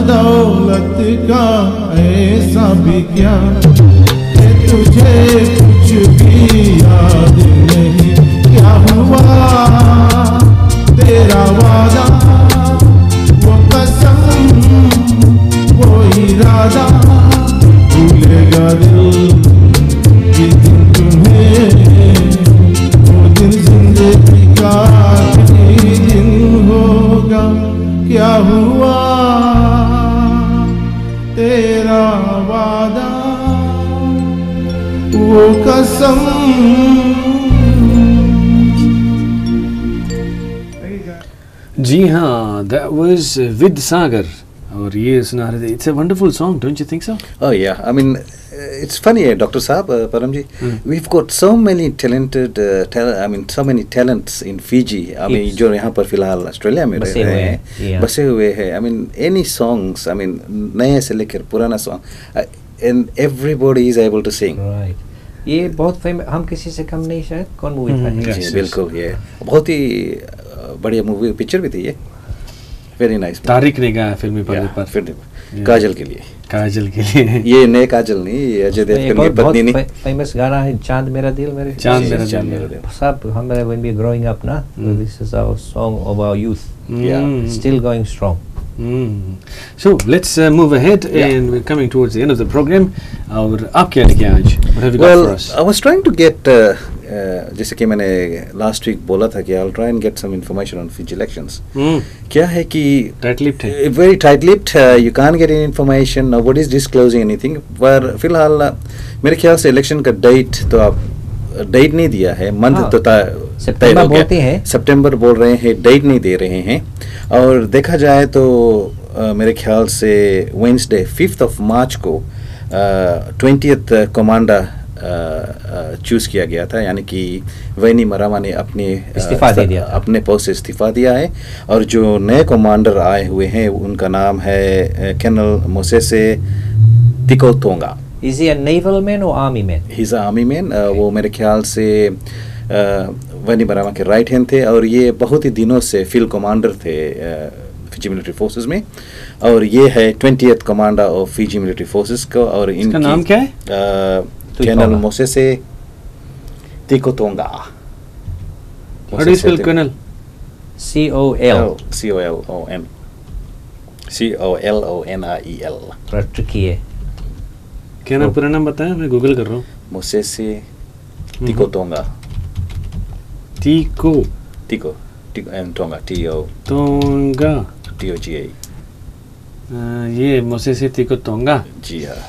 दौलत का ऐसा भी क्या कि तुझे कुछ भी याद नहीं। क्या हुआ तेरा वादा, वो कसम वो इरादा भूलेगा दिल जिस दिन तुम्हें, वो दिन जिंदगी का आखिरी दिन होगा। क्या हुआ तेरा वादा, वो कसम। जी हाँ, that was Vid Sagar और ये सुना रहे थे. It's a wonderful song, don't you think so? Oh yeah, I mean it's funny, Dr. Saab, Paramji, we've got so many talented, so many talents in Fiji. I mean जो यहाँ पर फिलहाल Australia में रह रहे हैं, बसे हुए हैं. I mean any songs, I mean नए से लेकर पुराना song, and everybody is able to sing. Right. ये बहुत फेमस, हम किसी से कम नहीं शायद, कौन मूवी था ये? बिल्कुल, ये बहुत ही बढ़िया मूवी, पिक्चर भी थी ये, वेरी नाइस. तारिक ने गाया फिल्मी पर्दे पर, फिर काजल के लिए, काजल के लिए. ये नए काजल नहीं, ये अजय देवगन की पत्नी नहीं. फेमस गाना है चांद मेरा दिल, मेरे चांद मेरा दिल. सब हमारे when we growing up ना, this is our song of our youth. Yeah, still going strong. So let's move ahead, and we're coming towards the end of the program. और आप क्या लेके आज? What have you got for us? I was trying to get जैसे कि मैंने last week बोला था कि I'll try and get some information on Fiji elections. क्या है कि tight-lipped है, very tight-lipped. You can't get any information. Nobody is disclosing anything. पर फिलहाल मेरे ख्याल से इलेक्शन का डेट तो आप डेट नहीं दिया है, मंथ तो सितंबर बोलते हैं, सितंबर बोल रहे हैं, डेट नहीं दे रहे हैं. और देखा जाए तो मेरे ख्याल से वेडनेसडे 5th of March को 20th कमांडर चूज किया गया था, यानी कि वैनी मरामा ने अपने पोस्ट से इस्तीफा दिया है. और जो नए कमांडर आए हुए हैं उनका नाम है colonel Mosese तिकोतोंगा. Is he a naval man or army man? He's an army man. वो मेरे ख्याल से वैनी मरामा के राइट हैंड थे, और ये बहुत ही दिनों से फील्ड कमांडर थे फिजी मिलिट्री फोर्सेस में. और ये है 20th commander of Fiji military forces को. और इनका नाम क्या है? Colonel Mosese Tikoitoga. How do you spell Colonel? COLONIEL. Tricky है. क्या नाम, पूरा नाम बताया, मैं गूगल कर रहा हूँ. मोसेसे तिकोतोंगा. तिको एंड टोंगा, तोंगा, TOGA. ये मोसेसे तिकोतोंगा. जी हाँ.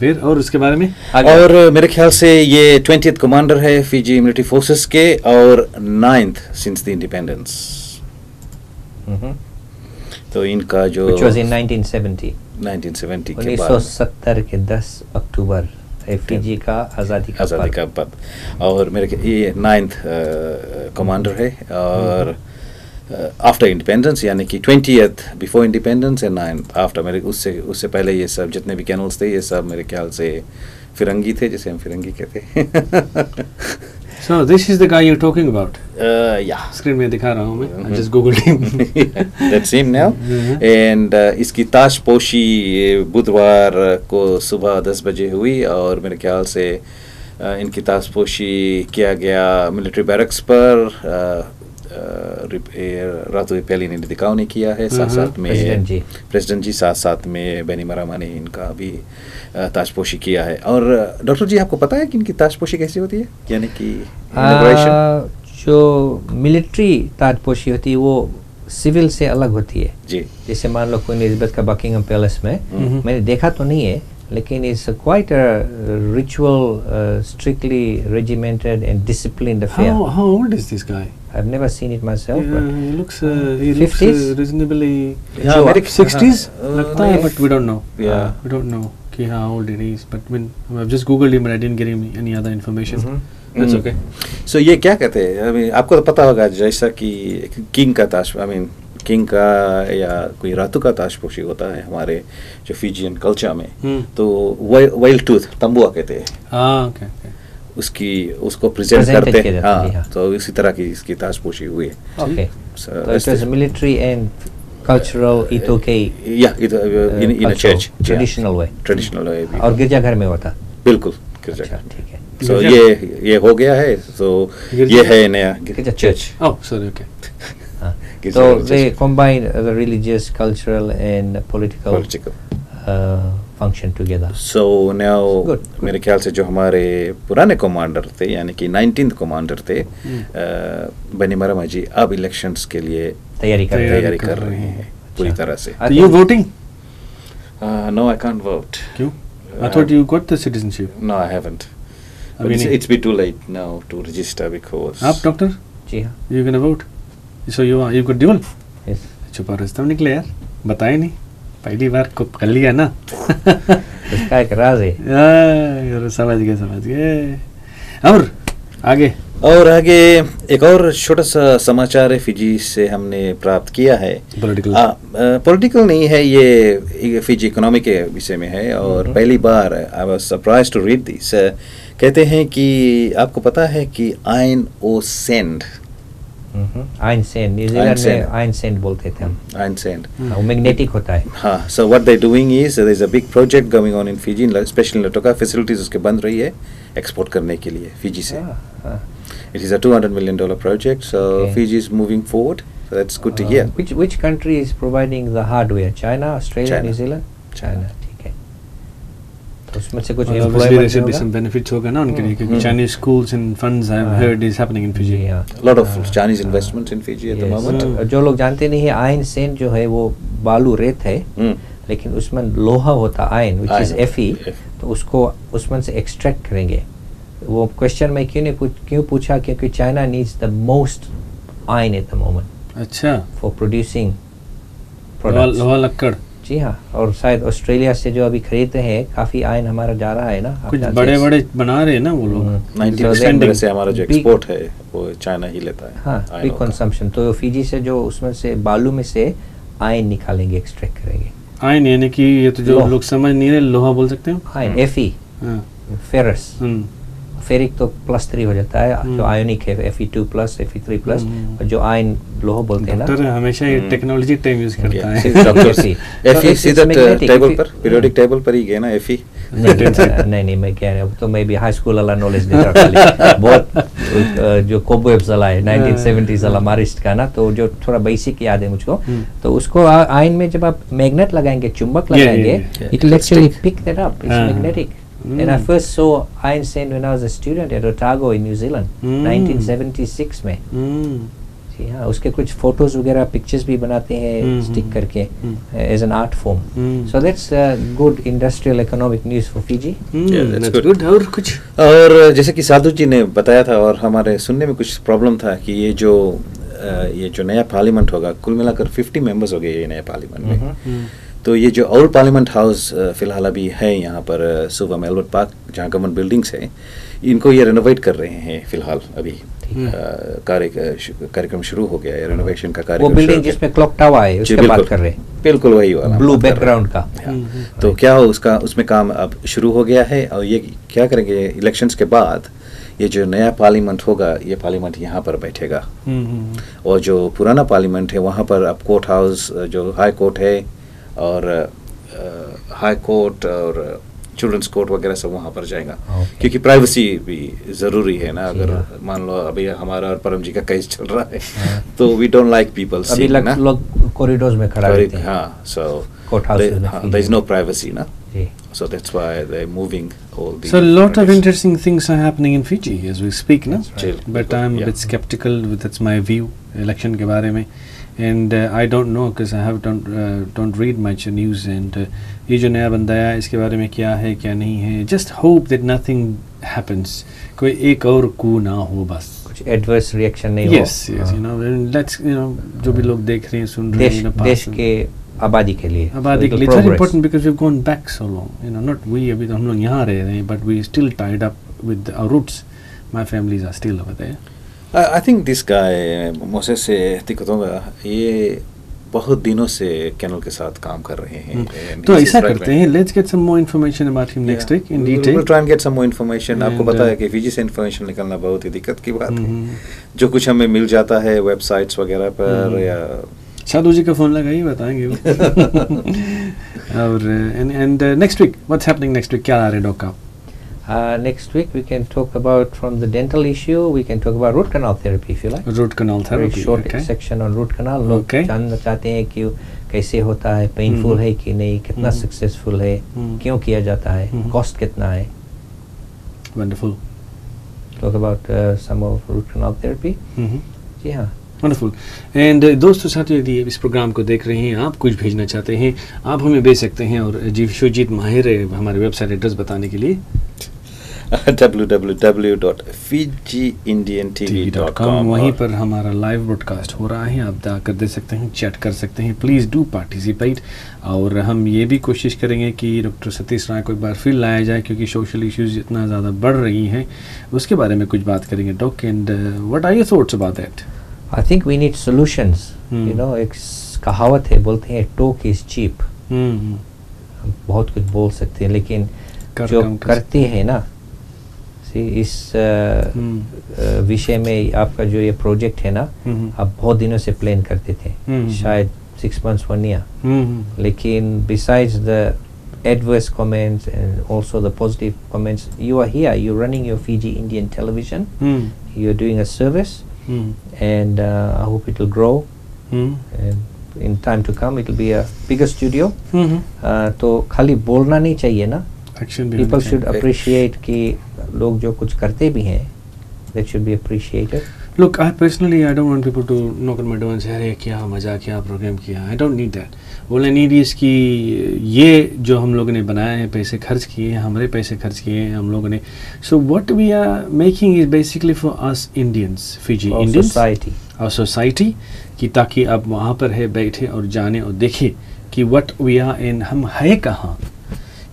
फिर और उसके बारे में? और मेरे ख्याल से ये 20th कमांडर है फिजी मिलिट्री फोर्सेस के, और 9th सिंस द इंडिपेंडेंस. तो इनका जो Which was in 1970 के बाद 1970 के 10 अक्टूबर फिजी का आज़ादी का पद. और मेरे ये 9th कमांडर है. और आफ्टर इंडिपेंडेंस, यानी कि 20th before independence and 9th after. मेरे उससे पहले ये सब जितने भी कैनल्स थे ये सब मेरे ख्याल से फिरंगी थे, जैसे हम फिरंगी कहते हैं. So this is the guy you're talking about. Yeah. Screen में दिखा रहा हूँ मैं. I just googled him. That's him now. And इसकी ताजपोशी बुधवार को सुबह 10 बजे हुई और मेरे ख्याल से इनकी ताजपोशी किया गया मिलिट्री बैरक्स पर. रातू पहली ने दिखाव ने किया है. साथ साथ में प्रेसिडेंट जी साथ साथ में बैनिमरामा ने इनका भी ताजपोशी किया है. और डॉक्टर जी आपको पता है कि इनकी ताजपोशी कैसी होती है, यानी कि जो मिलिट्री ताजपोशी होती है वो सिविल से अलग होती है जी. जैसे मान लो क्वीन एलिजाबेथ का बकिंगम पैलेस में मैंने देखा तो नहीं है, लेकिन it's quite a ritual, strictly regimented and disciplined affair. How old is this guy? I've never seen it myself. Yeah, but he looks 50s? Reasonably. Yeah, very 60s लगता है, but we don't know. Yeah. We don't know कि how old it is. But when I've just googled him, but I didn't get him any other information. That's okay. So ये क्या कहते हैं, I mean, आपको तो पता होगा जैसा कि किंग का ताज, I mean किंग का या कोई रातू का ताजपोशी होता है हमारे जो फिजियन कल्चर में, तो वाइल्ड टूथ तंबुआ कहते हैं. Okay. उसको प्रेजेंट करते हैं. हाँ, तो इसी तरह की इसकी ताजपोशी हुई है. Okay. So it was military and cultural itoke. Yeah, in a church. Traditional way. Traditional way. और गिरजाघर में होता. बिल्कुल गिरजाघर. ठीक है. So ये हो गया है. So ये है नया church. Oh, sorry. Okay. So they combine the religious, cultural and political function together. So now मेरे ख्याल से जो हमारे पुराने कमांडर थे, यानी कि 19th कमांडर थे, बैनिमरामा जी अब इलेक्शंस के लिए तैयारी कर रहे हैं पूरी तरह से. Are you voting? No, I can't vote. क्यों? I thought you got the citizenship. No, I haven't. But it's been too late now to register because. आप डॉक्टर? जी हाँ. You gonna vote? So you got dual? Yes. छुपा रास्ता निकले यार, बताए नहीं, पहली बार को कर लिया ना. इसका एक राज है. यार समझ गए. और आगे एक और छोटा सा समाचार है फिजी से हमने प्राप्त किया है. पॉलिटिकल नहीं है, ये फिजी इकोनॉमी के विषय में है. और पहली बार I was surprised to read this. कहते हैं कि आपको पता है कि iron ore sand, iron sand New Zealand में आइन सेंड बोलते थे हम. आइन सेंड वो मैग्नेटिक होता है. हाँ. So what they doing is there is a big project going on in Fiji, specially Lautoka facilities उसके बन रही है एक्सपोर्ट करने के लिए फिजी से. It is a $200 million project, so Fiji is moving forward. So that's good to hear. Which country is providing the hardware? China, Australia, New Zealand? China. ठीक है. तो उसमें से कुछ employment there should be some benefits होगा ना उनके लिए, क्योंकि Chinese schools and funds I've heard is happening in Fiji. A lot of Chinese investment in Fiji at the moment. जो लोग जानते नहीं है, आयन सेंड जो है वो बालू रेत है, लेकिन उसमें लोहा होता आयन, which is Fe, तो उसको उसमें से एक्सट्रैक्ट करेंगे. वो क्वेश्चन मैं क्यों पूछा, क्योंकि China needs the most ion eight the moment. अच्छा. फॉर प्रोड्यूसिंग लोहा लक्कड़. जी हाँ. और शायद ऑस्ट्रेलिया से जो अभी खरीदते हैं काफी आयन हमारा जा रहा है ना. कुछ बड़े बना रहे हैं ना वो लोग. 90% से हमारा जो एक्सपोर्ट है वो चाइना ही लेता है. हाँ, बिग कंजम्पशन. तो फिजी से जो उसमें से बालू में से आयन निकालेंगे, एक्सट्रैक्ट करेंगे. आयन यानी कि ये तो जो लोग समझ नहीं रहे, लोहा बोल सकते हैं. Ion Fe, ferrous. फेरिक तो +3 हो जाता है, जो आयोनिक है Fe2+, Fe3+, और जो आयन लोहा बोलते हैं ना. डॉक्टर हमेशा ये टेक्नोलॉजी टर्म यूज करता है. Fe सीधा टेबल पर, पीरियोडिक टेबल पर ही गया ना Fe. नहीं मैं कह रहा हूँ, तो मैं भी हाई स्कूल वाला नॉलेज देता खाली. बहुत जो कोबवेब्स वाला है 1970s वाला मारिस्ट का ना, तो जो थोड़ा बेसिक याद है मुझको. तो उसको आयन में जब आप मैग्नेट लगाएंगे, चुंबक लगाएंगे, it will actually pick that up. It's magnetic. And I first saw iron sand when I was a student at Otago in New Zealand, 1976 में. जी हाँ, उसके कुछ फोटोज वगैरह पिक्चर्स भी बनाते हैं स्टिक करके as an art form. So that's good industrial economic news for Fiji. That's good. और कुछ और जैसे कि साधु जी ने बताया था और हमारे सुनने में कुछ प्रॉब्लम था कि ये जो नया पार्लियामेंट होगा, कुल मिलाकर 50 मेंबर्स हो गए ये नया पार्लियामेंट में. तो ये जो ओल्ड पार्लियामेंट हाउस फिलहाल अभी है यहाँ पर सुबह में एल्बर्ट पार्क, जहाँ गवर्नमेंट बिल्डिंग्स है, इनको ये रेनोवेट कर रहे हैं फिलहाल अभी. कार्यक्रम शुरू हो गया है, रेनोवेशन का वो कार्यक्रम बिल्डिंग जिसमें क्लॉक टावर है उसके बात कर रहे हैं, बिल्कुल वही वाला ब्लू बात कर रहे हैं। बैकग्राउंड का। तो क्या हो उसका उसमें काम अब शुरू हो गया है, और ये क्या करेंगे इलेक्शंस के बाद, ये जो नया पार्लियामेंट होगा ये पार्लियामेंट यहाँ पर बैठेगा, और जो पुराना पार्लियामेंट है वहाँ पर अब कोर्ट हाउस जो हाई कोर्ट है और हाई कोर्ट और चिल्ड्रंस कोर्ट वगैरह सब वहाँ पर जाएगा, क्योंकि प्राइवेसी भी ज़रूरी है ना। अगर मान लो अभी हमारा और परम जी का केस चल रहा है तो वी डोंट लाइक पीपल अभी लोग कॉरिडोर्स में खड़ा रहते हैं। हाँ, सो कोर्ट हाउस में there is no privacy ना, so that's why they're moving all these. So a lot of interesting things are happening in Fiji as we speak, no? Right. But I'm a bit skeptical. That's my view. Election के बारे में, and I don't know because I have don't read much news, and ये जो नया बंदा आया इसके बारे में क्या है क्या नहीं है. Just hope that nothing happens. कोई एक और coup ना हो बस. कुछ adverse reaction नहीं हो. Yes, you know, and let's जो भी लोग देख रहे हैं सुन रहे हैं देश के आबादी के लिए. आबादी के लिए it's very important because we've gone back so long. You know, not we अभी तो हम लोग यहाँ रह रहे हैं, but we still tied up with our roots. My families are still over there. I think this guy Moses से तिकोतोंगा ये बहुत दिनों से कैनल के साथ काम कर रहे हैं. तो ऐसा करते हैं, let's get some more information about him next week in detail. We'll try and get some more information. आपको पता है कि फिजी से इन्फॉर्मेशन निकलना बहुत ही दिक्कत की बात है. जो कुछ हमें मिल जाता है वेबसाइट्स वगैरह पर या साधु जी का फोन लगाइए बताएंगे वो. और and next week what's happening next week, क्या आ रहा है डॉक का? Next week we can talk about from the dental issue, we can talk about root canal therapy if you like. Root canal therapy. Very short section on root canal. लोग जानना चाहते हैं कि कैसे होता है, पेनफुल है कि नहीं, कितना सक्सेसफुल है, क्यों किया जाता है, कॉस्ट कितना है. Wonderful. Talk about some of root canal therapy. जी हाँ. वंडरफुल. एंड दोस्तों साथियों, यदि इस प्रोग्राम को देख रहे हैं, आप कुछ भेजना चाहते हैं, आप हमें भेज सकते हैं. और जी विश्वजीत माहिर है हमारे वेबसाइट एड्रेस बताने के लिए www.fijiindiantv.com. वहीं पर हमारा लाइव ब्रॉडकास्ट हो रहा है, आप जाकर दे सकते हैं, चैट कर सकते हैं. Please do participate. और हम ये भी कोशिश करेंगे कि डॉक्टर सतीश राय को एक बार फिर लाया जाए, क्योंकि सोशल इश्यूज इतना ज़्यादा बढ़ रही हैं, उसके बारे में कुछ बात करेंगे. Doc, and what are your thoughts about that? I think we need solutions. You know, एक कहावत है, बोलते हैं talk is cheap. बहुत कुछ बोल सकते हैं, लेकिन जो करते हैं ना, इस विषय में आपका जो ये प्रोजेक्ट है ना, आप बहुत दिनों से प्लान करते थे, शायद 6 months 1 year. लेकिन besides the adverse comments and also the positive comments, you are here, you're running your Fiji Indian television, you're doing a service. And I hope it will grow, and in time to come it will be a bigger studio. तो खाली बोलना नहीं चाहिए ना, people should appreciate कि लोग जो कुछ करते भी हैं, that should be appreciated. Look, I personally don't want people to knock on my door and say अरे क्या मजा, क्या प्रोग्राम किया. I don't need that. All I need is कि ये जो हम लोगों ने बनाया है, पैसे खर्च किए हैं, हमारे पैसे खर्च किए हैं हम लोगों ने. So what we are making is basically for us Indians, Fiji Indians, our society, कि ताकि आप वहाँ पर है बैठे और जाने और देखें कि what we are in, हम है कहाँ.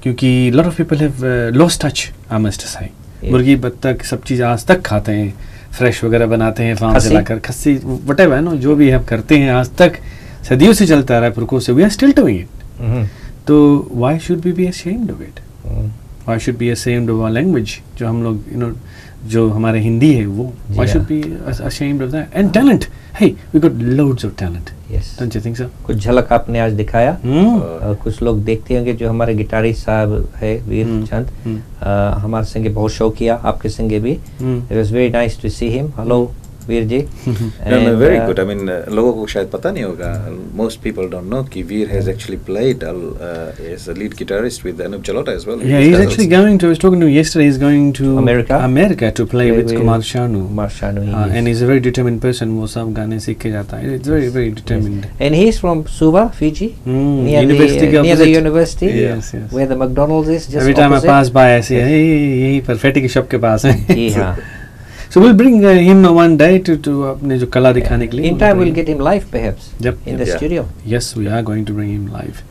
क्योंकि lot of people have lost touch, I must say. मुर्गी बत्तख सब चीज़ आज तक खाते हैं, फ्रेश वगैरह बनाते हैं फार्म से लाकर, खस्सी whatever नो, जो भी हम करते हैं आज तक सदियों से चलता रहा है, पुरखों से. We are still doing it. तो why should we be ashamed of it? Why should be ashamed of our language? जो हम लोग जो हमारे हिंदी है वो, why should be ashamed of that? And talent, hey, we got loads of talent. Yes. Don't you think so? कुछ झलक आपने आज दिखाया. कुछ लोग देखते होंगे, जो हमारे गिटारिस्ट साहब है वीर चंद, हमारे संगे बहुत शो किया, आपके संगे भी. It was very nice to see him. Hello Veer ji. Very good. I mean, लोगों को शायद पता नहीं होगा. Most people don't know कि वीर has actually played as a lead guitarist with Anup Jalota as well. Yeah, he's actually going to. I was talking to him yesterday. He's going to America to play with Kumar Shanu. And he's a very determined person. वो सब गाने सीख के जाता है. It's very very determined. And he's from Suva, Fiji, near the university, where the McDonald's is. Just every time I pass by, I say, hey, यही पर फेटी की शॉप के पास है. जी हाँ. So we'll bring him one day to अपने जो कला दिखाने के लिए. In time we'll get him live perhaps. In the studio. Yes, we are going to bring him live.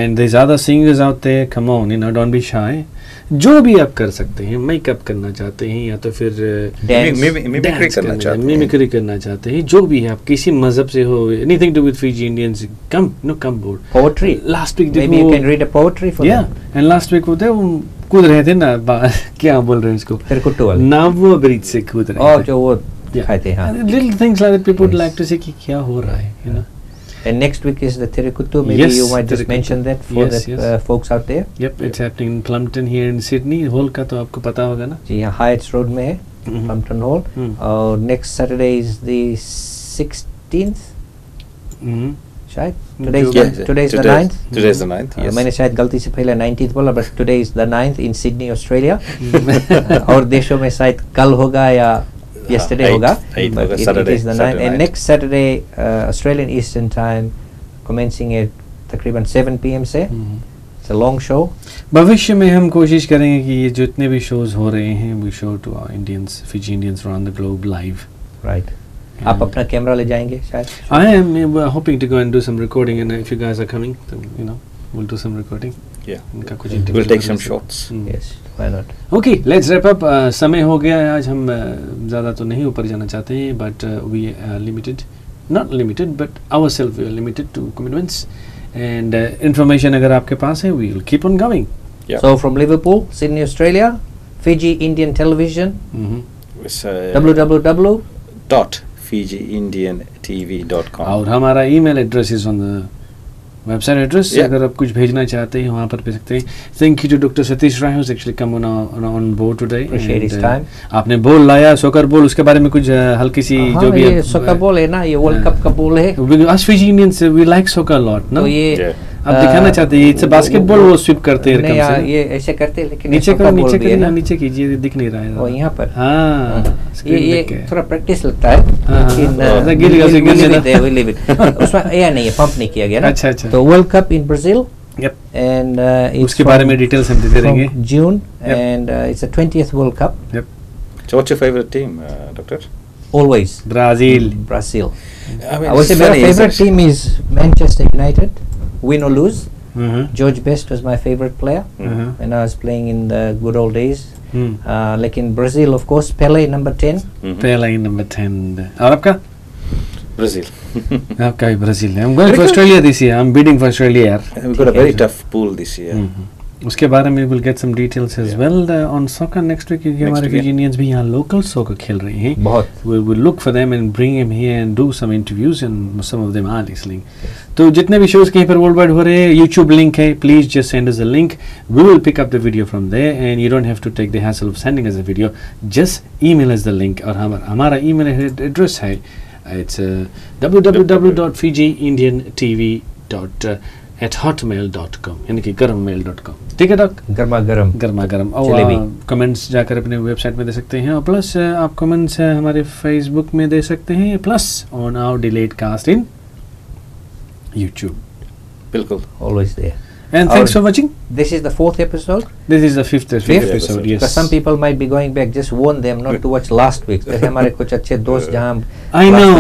And there's other singers out there. Come on, don't be shy. जो भी आप कर सकते हैं, मेकअप करना चाहते हैं या तो फिर मिमिक्री करना चाहते हैं, जो भी है आप किसी मजहब से हो, anything to with Fiji Indians, come board poetry last week maybe you can read a poetry for them. And last week होते वो कूद रहे थे ना क्या बोल रहे हैं इसको, तिरकुट्टू वाले नावो ब्रिज से कूद रहे थे, जो वो खाते हैं, little things like that people would like to say कि क्या हो रहा है, you know. And next week is the Tirukuttu. Maybe you might just mention that for the folks out there. Yep, it's happening in Plumpton here in Sydney. Hall का तो आपको पता होगा ना? जी हाँ, Hyatt's Road में है, Plumpton Hall. और next Saturday is the 16th. शायद today is the 9th. Today is the 9th. Yes. मैंने शायद गलती से पहले 19th बोला, but today is the 9th in Sydney, Australia. और देशों में शायद कल होगा या yesterday होगा, but it is the 9th. And next Saturday Australian Eastern Time, commencing at तकरीबन 7 PM से. It's a long show. भविष्य में हम कोशिश करेंगे कि ये जितने भी शोज हो रहे हैं, we show to our Indians, Fiji Indians around the globe live. Right. आप अपना कैमरा ले जाएंगे शायद? I am hoping to go and do some recording, and if you guys are coming, then, you know, we'll do some recording. Yeah. इनका कुछ We'll take some shots. Yes, why not? Okay, let's wrap up. समय हो गया है आज, हम ज़्यादा तो नहीं ऊपर जाना चाहते हैं, but we are limited, not limited, but ourselves we are limited to commitments, and information अगर आपके पास है, we will keep on going. Yeah. So from Liverpool, Sydney, Australia, Fiji Indian Television, www.fijiindiantv.com. और हमारा email address is on the website address, अगर आप कुछ भेजना चाहते हैं वहाँ पर भेज सकते हैं. Thank you to doctor Satish Rai who's actually come on board today. Appreciate his time. आपने बॉल लाया, सॉकर बॉल, उसके बारे में कुछ हल्की सी जो भी ये सॉकर बॉल है ना, ये वर्ल्ड कप का बॉल है. Us Fiji Indians we like soccer a lot, तो ये आप दिखाना चाहते हैं, इट्स बास्केटबॉल, वो स्वीप करते हैं नहीं यार, ये ऐसे करते हैं, लेकिन नीचे करो, नीचे कीजिए, दिख नहीं रहा है वो यहाँ पर. हाँ, ये थोड़ा प्रैक्टिस लगता है, लेकिन उसमें ये नहीं है, पंप नहीं किया गया ना. अच्छा. तो world cup in Brazil, and उसके बारे में डिटेल्स हम देते रहेंगे. June, and it's the 20th world cup. So what's your favorite team, Doctor? Always Brazil. I would say my favorite team is Manchester United. Win or lose, George Best was my favorite player when I was playing in the good old days. Like in Brazil, of course, Pele number 10. Pele number 10. और आपका? Brazil. आपका भी Brazil है. I'm going for Australia this year. I'm bidding for Australia यार. We've got a very tough pool this year. उसके बारे में we'll get some details as well on soccer next week, क्योंकि हमारे Fiji Indians भी यहाँ local soccer खेल रहे हैं. बहुत. We'll look for them and bring them here and do some interviews, and some of them are listening. तो जितने भी shows कहीं पर worldwide हो रहे हैं, YouTube link है, please just send us a link. We will pick up the video from there, and you don't have to take the hassle of sending us a video. Just email us the link, और हमारा email address है, it's www.fijiindiantv.hotmail.com, यानी कि गर्ममेल.com. ठीक है dock? गर्मा गरम. और कमेंट्स जाकर अपने वेबसाइट में दे सकते हैं, और प्लस आप कमेंट्स हमारे फेसबुक में दे सकते हैं, plus on our delayed cast in YouTube. बिल्कुल. Always there. And thanks for watching. This is the 4th episode. This is the fifth episode. Yes. Because some people might be going back. Just warn them not to watch last week. जैसे हमारे कुछ अच्छे दोस्त जहाँ I know.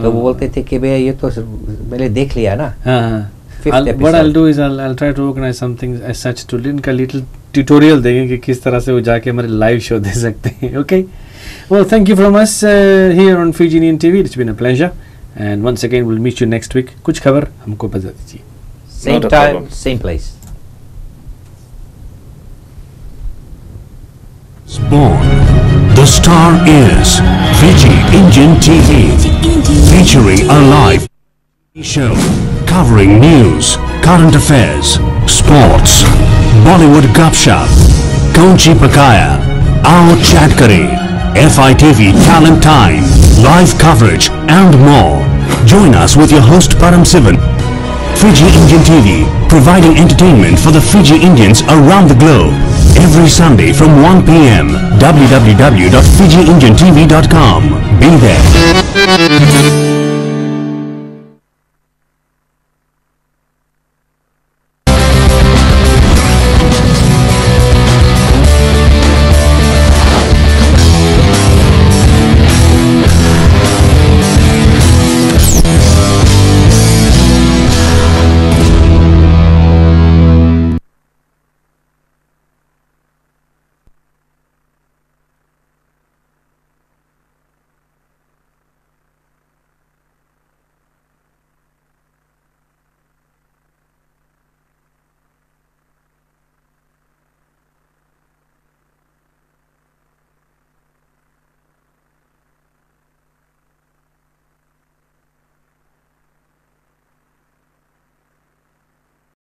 तो वो बोलते थे कि भैया ये तो मैंने देख लिया ना. हाँ. What I'll do is I'll try to organize something as such to इनका little tutorial देंगे कि किस तरह से वो जाके हमारे live show दे सकते हैं. Okay. Well, thank you from us here on Fiji Indian TV. It's been a pleasure. And once again, we'll meet you next week. कुछ खबर हमको बता दीजिए. Same time, same place. Born. The star is Fiji Indian TV, featuring a live show covering news, current affairs, sports, Bollywood gupshup, Kaunchi Pakaya, Aao Chat Kare, FITV Talent Time, live coverage and more. Join us with your host Param Sivan. Fiji Indian TV, providing entertainment for the Fiji Indians around the globe. Every Sunday from 1 p.m. www.fijiindiantv.com. Be there.